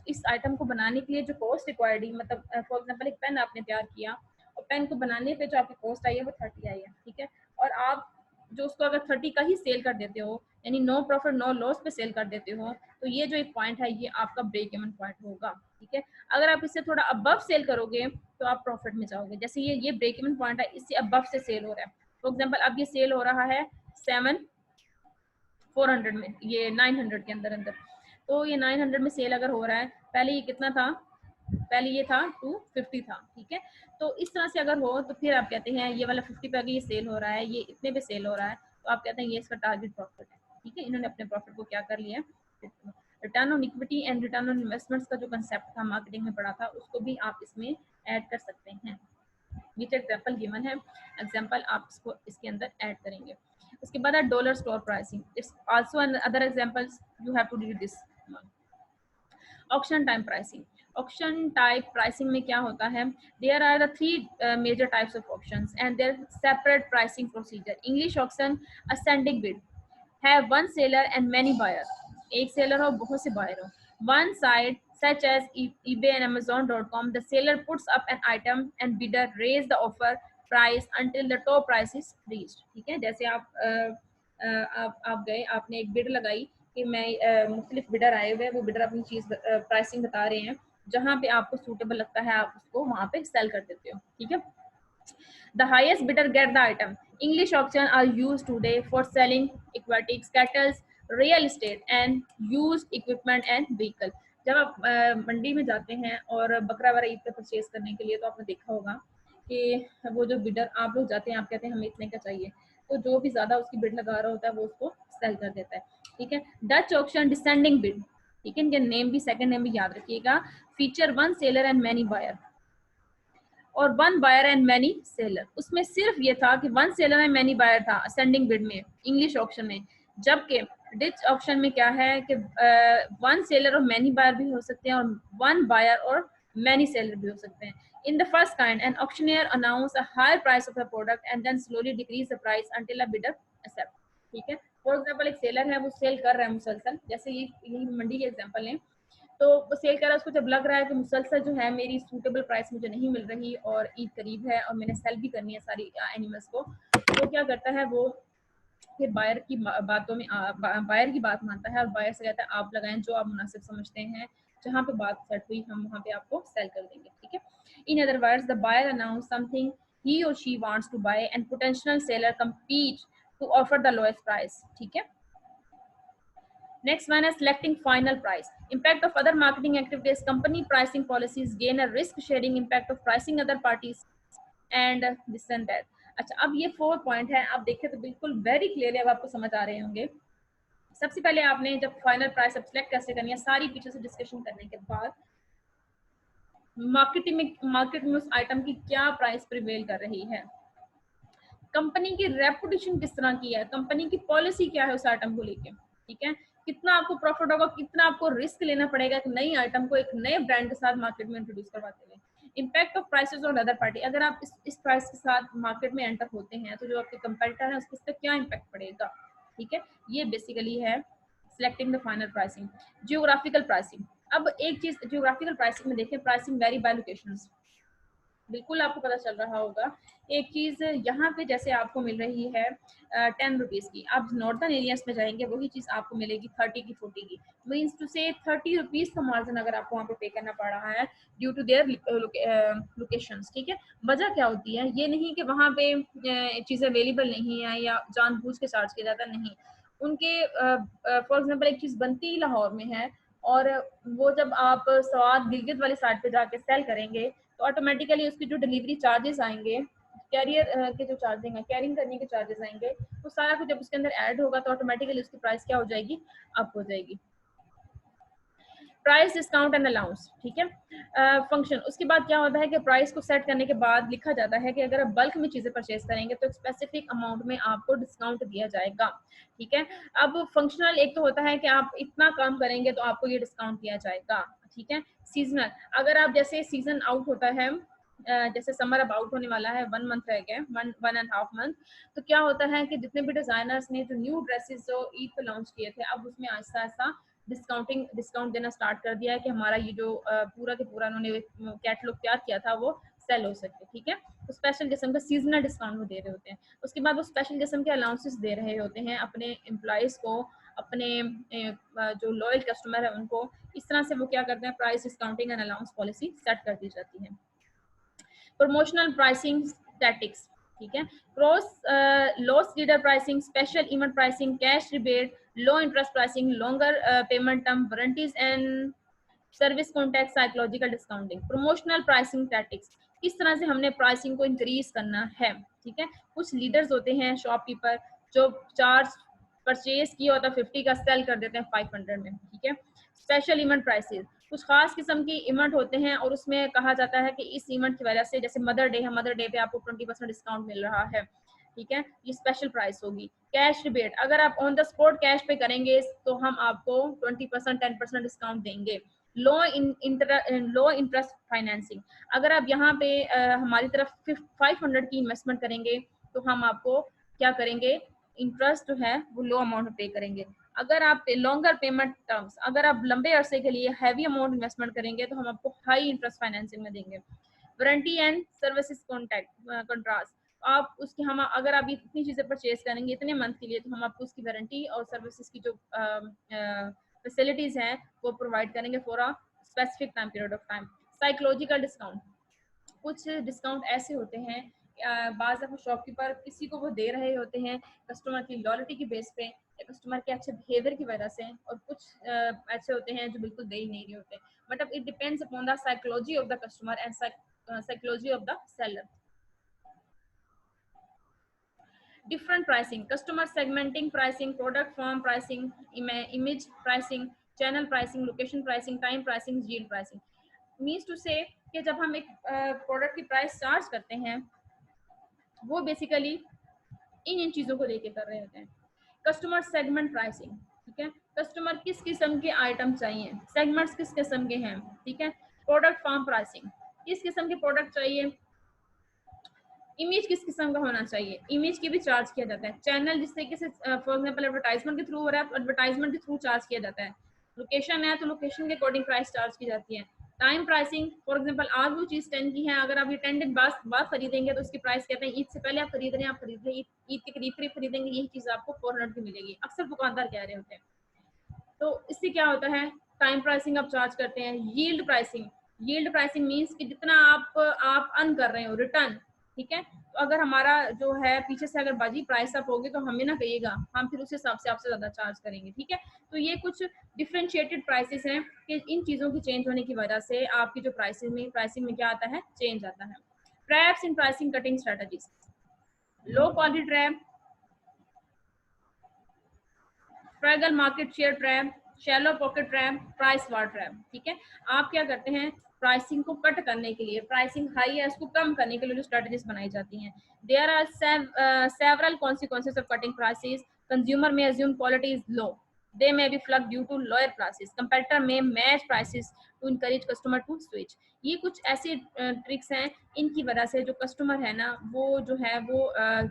इस आइटम को बनाने के लिए जो कॉस्ट रिक्वायर्ड है, मतलब फॉर एग्जांपल एक पेन आपने तैयार किया और पेन को बनाने पे जो आपकी कॉस्ट आई है वो 30 आई है, ठीक है। और आप जो उसको अगर 30 का ही सेल कर देते हो, यानी नो प्रॉफिट नो लॉस पे सेल कर देते हो, तो ये जो एक पॉइंट है ये आपका ब्रेक इवन पॉइंट होगा, ठीक है। अगर आप इससे थोड़ा अबव सेल करोगे तो आप प्रॉफिट में जाओगे। जैसे ये ब्रेक इवन पॉइंट है, इससे अबव से सेल हो रहा है। फॉर एग्जाम्पल अब ये सेल हो रहा है 7,400 में, ये 900 के अंदर अंदर, तो ये 900 में सेल अगर हो रहा है, पहले ये कितना था, पहले ये था 250 था, ठीक है। तो इस तरह से अगर हो तो फिर आप कहते हैं ये वाला 50 पे अगर ये सेल हो रहा है, ये इतने पे सेल हो रहा है, तो आप कहते हैं ये इसका टारगेट प्रॉफिट है, ठीक है। इन्होंने अपने प्रॉफिट को क्या कर लिया, return on equity and return on investments का जो कंसेप्ट था मार्केटिंग में पढ़ा था, उसको भी आप इसमें ऐड कर सकते हैं। विच एग्जाम्पल गिवन है, एग्जाम्पल आप इसको इसके अंदर ऐड करेंगे। उसके बाद है dollar store pricing, it's also other examples you have to read this. Auction time pricing, auction type pricing में क्या होता है, there are the 3 major types of options and their separate pricing procedure. English auction ascending bid have one seller and many buyer, एक सेलर हो बहुत से बायर हो। One side such as eBay and Amazon.com, the seller puts up an item and bidder raise the offer price until the top price is reached, ठीक है। जैसे आप गए, आपने एक बिड लगाई कि मैं मुख्तलिफ बिडर आए हुए, वो बिडर अपनी चीज प्राइसिंग बता रहे हैं, जहाँ पे आपको सूटेबल लगता है आप उसको वहां पे सेल कर देते हो, ठीक है। The highest bidder get the item. English auction are used today for selling aquatics, cattle, real estate and used equipment and vehicle. जब आप मंडी में जाते हैं और बकरा वगैरह ईद पे परचेज करने के लिए, तो आपने देखा होगा कि वो जो बिडर आप लोग जाते हैं, आप कहते हैं हमें इतने का चाहिए, तो जो भी ज्यादा उसकी बिड लगा रहा होता है वो उसको सेल कर देता है, ठीक है। डच ऑक्शन डिसेंडिंग बिड, ठीक है, इनके नेम भी, सेकंड नेम भी याद रखिएगा। Feature one seller and many buyer और one buyer and many seller. उसमें सिर्फ ये था कि one seller and many buyer था असेंडिंग बिड में, इंग्लिश ऑप्शन में। जबकि डिच ऑप्शन में क्या है कि वन सेलर और मैनी बायर भी हो सकते हैं और वन बायर और मैनी सेलर भी हो सकते हैं। In the first kind an auctioneer announce a higher price of the product and then slowly decrease the price until a bidder accept, ठीक है। फॉर एग्जांपल एक सेलर है, वो सेल कर रहा है मुसलसल, जैसे ये मंडी के एग्जांपल है, तो वो सेल कर रहा है, उसको जब लग रहा है कि मुसलसल जो है मेरी सूटेबल प्राइस मुझे नहीं मिल रही और ईद करीब है और मैंने सेल भी करनी है सारी एनिमल्स को, तो क्या करता है वो फिर बायर की बातों में बायर की बात मानता है और बायर से कहता है आप लगाएं जो आप मुनासिब समझते हैं, जहाँ पे बात सेट हुई हम वहाँ पे आपको सेल कर देंगे, ठीक है। In other words the buyer announce something ही और she wants to buy and potential seller compete to offer the lowest price, ठीक है। Next one is selecting final price. Impact of other marketing activities. Company pricing policies gain a risk sharing impact of pricing other parties and this and that. अच्छा, अब ये 4 पॉइंट है, आप देखें तो बिल्कुल वेरी क्लियरली अब आपको समझ आ रहे होंगे। सबसे पहले आपने जब फाइनल प्राइस अब सिलेक्ट कैसे करनी है, सारी पीछे से डिस्कशन करने के बाद मार्केट में उस आइटम की क्या प्राइस प्रिवेल कर रही है, कंपनी की रेपुटेशन किस तरह की है, कंपनी की पॉलिसी क्या है उस आइटम को लेके, ठीक है। कितना आपको प्रॉफिट होगा, कितना आपको रिस्क लेना पड़ेगा एक नई आइटम को एक नए ब्रांड के साथ मार्केट में इंट्रोड्यूस करवाते हुए। Impact of prices on other party, अगर आप इस प्राइस के साथ मार्केट में एंटर होते हैं तो जो आपके कंपेटिटर है उसके क्या इम्पैक्ट पड़ेगा, ठीक है। ये बेसिकली है selecting the final pricing. Geographical pricing, अब एक चीज जियोग्राफिकल प्राइसिंग में देखें, प्राइसिंग वेरी बाय लोकेशंस, बिल्कुल आपको पता चल रहा होगा। एक चीज यहाँ पे जैसे आपको मिल रही है 10 रुपीज की, आप नॉर्दर्न एरियाज में जाएंगे वही चीज आपको मिलेगी 30 की 40 की, मीन्स टू से 30 रुपीज का मार्जिन अगर आपको वहाँ पे पे करना पड़ रहा है ड्यू टू देयर लोकेशंस, ठीक है। वजह क्या होती है, ये नहीं कि वहाँ पे चीजें अवेलेबल नहीं है या जानबूझ के चार्ज किया जाता, नहीं। उनके फॉर एग्जाम्पल एक चीज बनती लाहौर में है और वो जब आप स्वाद गिलगित वाली साइड पे जाके सेल करेंगे तो ऑटोमेटिकली उसकी जो डिलीवरी चार्जेस आएंगे, कैरियर के जो चार्जिंग है, कैरिंग करने के चार्जेस आएंगे, तो सारा कुछ जब उसके अंदर ऐड होगा तो ऑटोमेटिकली उसकी प्राइस क्या हो जाएगी, अप हो जाएगी। प्राइस डिस्काउंट एंड अलाउंस, ठीक है। फंक्शन, उसके बाद क्या होता है कि प्राइस को सेट करने के बाद लिखा जाता है कि अगर आप बल्क में चीजें परचेज करेंगे तो एक स्पेसिफिक अमाउंट में आपको डिस्काउंट दिया जाएगा, ठीक है। अब फंक्शनल एक तो होता है कि आप इतना काम करेंगे तो आपको ये डिस्काउंट दिया जाएगा, ठीक है। सीजनल, अगर आप जैसे सीजन आउट होता है जैसे समर अब आउट होने वाला है, 1 मंथ रह गया, 1.5 मंथ, तो क्या होता है कि जितने भी डिजाइनर्स ने जो न्यू ड्रेसेस जो ईद पे लॉन्च किए थे, अब उसमें आहिस्ता आहिस्ता डिस्काउंट देना स्टार्ट कर दिया है कि हमारा ये जो पूरा के पूरा उन्होंने कैटलॉग तैयार किया था वो सेल हो सके, ठीक है। तो स्पेशल किस्म का सीजनल डिस्काउंट वो दे रहे होते हैं। उसके बाद वो स्पेशल किस्म के अलाउंसेस दे रहे होते हैं अपने एम्प्लॉयज़ को, अपने जो लॉयल कस्टमर है उनको। इस तरह से वो क्या करते हैं, price discounting and allowance policy set कर दी जाती है। प्रमोशनल प्राइसिंग टैक्टिक्स, ठीक है। Cross loss leader pricing, special event pricing, cash rebate, low interest pricing, longer payment term, warranties and service contact, psychological discounting. Promotional pricing tactics, किस तरह से हमने प्राइसिंग को इंक्रीज करना है, ठीक है। कुछ लीडर्स होते हैं शॉपकीपर जो चार्ज परचेज किया होता है 50 का, सेल कर देते हैं 500 में, ठीक है। स्पेशल इवेंट प्राइसेस, कुछ खास किस्म की इवेंट होते हैं और उसमें कहा जाता है कि इस इवेंट की वजह से, जैसे मदर डे है, मदर डे पे आपको 20% डिस्काउंट मिल रहा है, ठीक है, ये स्पेशल प्राइस होगी। कैश रिबेट, अगर आप ऑन द स्पॉट कैश पे करेंगे तो हम आपको 20% 10% डिस्काउंट देंगे। लो इंटरेस्ट फाइनेंसिंग, अगर आप यहाँ पे हमारी तरफ 500 की इन्वेस्टमेंट करेंगे तो हम आपको क्या करेंगे, इंटरेस्ट जो है वो लो अमाउंट पे करेंगे। अगर आप लॉन्गर पेमेंट टर्म्स, अगर आप लंबे अरसे के लिए हैवी अमाउंट इन्वेस्टमेंट करेंगे तो हम आपको हाई इंटरेस्ट फाइनेंसिंग में देंगे। वारंटी एंड सर्विसेज कॉन्ट्रास्ट, आप उसकी हम अगर आप इतनी चीज़ें परचेज करेंगे इतने मंथ के लिए तो हम आपको उसकी वारंटी और सर्विसेज की जो फैसिलिटीज़ हैं वो प्रोवाइड करेंगे for a specific time period of time. Psychological discount, कुछ डिस्काउंट ऐसे होते हैं, बाज़ दफ़ा शॉपकीपर किसी को वो दे रहे होते हैं कस्टमर की लॉयल्टी की बेस पे या कस्टमर के अच्छे बिहेवियर की वजह से, और कुछ ऐसे होते हैं जो बिल्कुल दे ही नहीं रहे होते। मतलब it depends upon the psychology of the customer and psychology of the seller. Different pricing, customer segmenting pricing, product form pricing, image pricing, channel pricing, location pricing, time pricing, yield pricing। Means to say कि जब हम एक प्रोडक्ट की प्राइस चार्ज करते हैं वो बेसिकली इन चीज़ों को लेके कर रहे होते हैं। कस्टमर सेगमेंट प्राइसिंग, ठीक है, कस्टमर किस किस्म के आइटम चाहिए, सेगमेंट्स किस किस्म के हैं, ठीक है। प्रोडक्ट फॉर्म प्राइसिंग, किस किस्म के प्रोडक्ट चाहिए। इमेज किस किस्म का होना चाहिए, इमेज की भी चार्ज किया जाता है। चैनल जिस तरीके से फॉर एग्जांपल एडवर्टाइजमेंट के थ्रू हो रहा है तो एडवर्टाइजमेंट के थ्रू चार्ज किया जाता है। लोकेशन है तो लोकेशन के अकॉर्डिंग प्राइस चार्ज की जाती है। टाइम प्राइसिंग, फॉर एग्जांपल आज वो चीज़ 10 की है, अगर आप ये 10 दिन बाद खरीदेंगे तो उसकी प्राइस कहते हैं ईद से पहले आप खरीद रहे हैं, आप खरीद रहे हैं ईद के करीब खरीदेंगे, यही चीज़ आपको 400 की मिलेगी, अक्सर दुकानदार कह रहे होते हैं। तो इससे क्या होता है, टाइम प्राइसिंग आप चार्ज करते हैं। Yield pricing, yield pricing means कि जितना आप अर्न कर रहे हो रिटर्न, ठीक है। तो अगर हमारा जो है पीछे से अगर बाजी प्राइस अप होगी तो हमें ना कहिएगा, हम फिर उस हिसाब से आपसे ज़्यादा चार्ज करेंगे, ठीक है। तो ये कुछ डिफ्रेंशिएटेड प्राइसेस हैं कि इन चीज़ों की चेंज होने की वजह से आपकी जो प्राइसिंग में क्या आता है, चेंज आता है। Traps in pricing cutting strategies, low quality trap, fragile market share trap, shallow pocket trap, price war trap, ठीक है। आप क्या करते हैं, प्राइसिंग को कट करने के लिए, प्राइसिंग हाई है उसको कम करने के लिए जो स्ट्रेटजीज बनाई जाती हैं। There are several consequences of cutting prices. Consumer may assume quality is low, they may be flugged due to lower prices, competitor may match prices to encourage customer to switch। ये कुछ ऐसे ट्रिक्स हैं, इनकी वजह से जो कस्टमर है ना वो जो है वो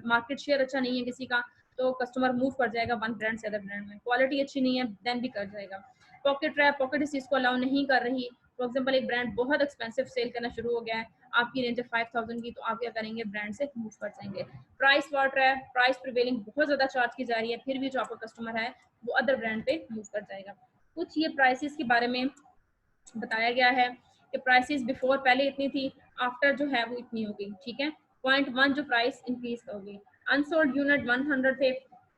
मार्केट शेयर अच्छा नहीं है किसी का तो कस्टमर मूव कर जाएगा वन ब्रांड से अदर ब्रांड में। क्वालिटी अच्छी नहीं है देन भी कर जाएगा। पॉकेट ट्रैप, पॉकेट इस चीज़ को अलाउ नहीं कर रही। फॉर एग्जाम्पल एक ब्रांड बहुत एक्सपेंसिव सेल करना शुरू हो गया है, आपकी रेंज है 5000 की, तो आप क्या करेंगे, ब्रांड से मूव कर जाएंगे। Price war trap, price prevailing बहुत ज़्यादा चार्ज की जा रही है फिर भी जो आपका कस्टमर है वो अदर ब्रांड पे मूव कर जाएगा। कुछ ये प्राइसेस के बारे में बताया गया है कि प्राइसेस बिफोर पहले इतनी थी, आफ्टर जो है वो इतनी हो गई, ठीक है। पॉइंट 1 जो प्राइस इंक्रीज हो गई। अनसोल्ड यूनिट 100 थे,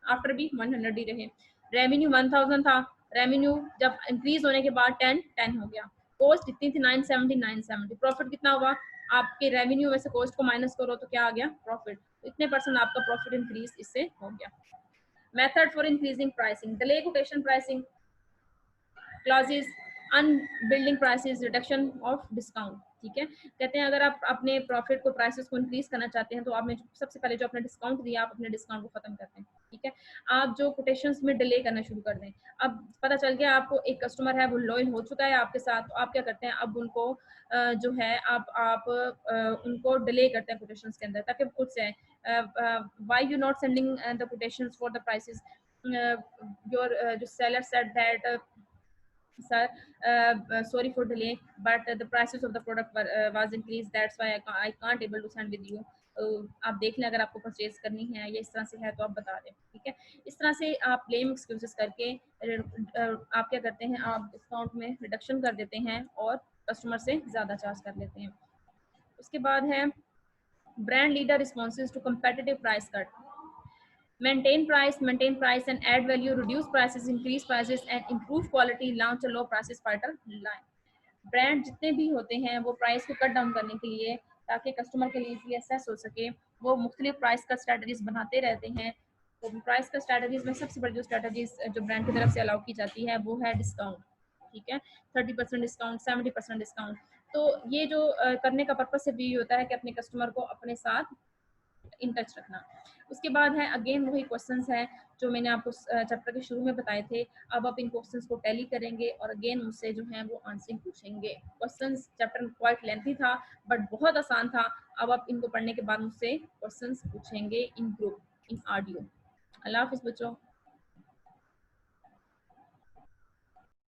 आफ्टर भी 100 ही रहे। रेवेन्यू 1000 था, रेवेन्यू जब इंक्रीज होने के बाद 10 हो गया। कॉस्ट इतनी थी 970, प्रॉफिट कितना हुआ, आपके रेवेन्यू में से कॉस्ट को माइनस करो तो क्या आ गया, प्रॉफिट। इतने परसेंट आपका प्रॉफिट इंक्रीज इससे हो गया। Method for increasing pricing, delay quotation pricing clauses, unbundling prices, reduction of discount. ठीक है, कहते हैं अगर आप अपने प्रॉफिट को, प्राइसेस को इंक्रीज करना चाहते हैं तो आपने सबसे पहले जो अपने डिस्काउंट दिया, आप अपने डिस्काउंट को खत्म करते हैं। ठीक है, आप जो कोटेशंस में डिले करना शुरू कर दें। अब पता चल गया आपको एक कस्टमर है वो लॉयल हो चुका है आपके साथ, तो आप क्या करते हैं, अब उनको जो है आप उनको डिले करते हैं कोटेशंस के अंदर, ताकि वो खुद से why you not sending the quotations for the prices, your जो seller said that sir, sorry for delay, but the prices of the product was increased, that's why I can't able to send with you. आप देख लें, अगर आपको परचेज करनी है या इस तरह से है तो आप बता दें। ठीक है, इस तरह से आप क्लेम एक्सक्यूजेस करके आप क्या करते हैं, आप डिस्काउंट में रिडक्शन कर देते हैं और कस्टमर से ज़्यादा चार्ज कर लेते हैं। उसके बाद है brand leader responses to competitive price cut. maintain price and add value, reduce prices, increase prices and improve quality, launch a low prices fighter line। Brand जितने भी होते हैं वो प्राइस को कट डाउन करने के लिए, ताकि कस्टमर के लिए इजीली असेस हो सके, वो मुख्तलिफ प्राइस का स्ट्रेटजीज बनाते रहते हैं। तो प्राइस का स्ट्रेटजीज में सबसे बड़ी जो स्ट्रेटजीज जो ब्रांड की तरफ से अलाउ की जाती है वो है डिस्काउंट। ठीक है, 30% डिस्काउंट, 70% डिस्काउंट। तो ये जो करने का पर्पज सिर्फ ये होता है कि अपने कस्टमर को अपने साथ इन टच रखना। उसके बाद है अगेन वही क्वेश्चंस हैं जो मैंने आपको चैप्टर के शुरू में बताए थे। अब आप इन क्वेश्चंस को टैली करेंगे और अगेन मुझसे जो है वो आंसरिंग पूछेंगे। क्वेश्चंस चैप्टर क्वाइट लेंथी था बट बहुत आसान था। अब आप इनको पढ़ने के बाद मुझसे क्वेश्चंस पूछेंगे इन ग्रुप, इन ऑडियो। अल्लाह हाफिज़ बच्चों।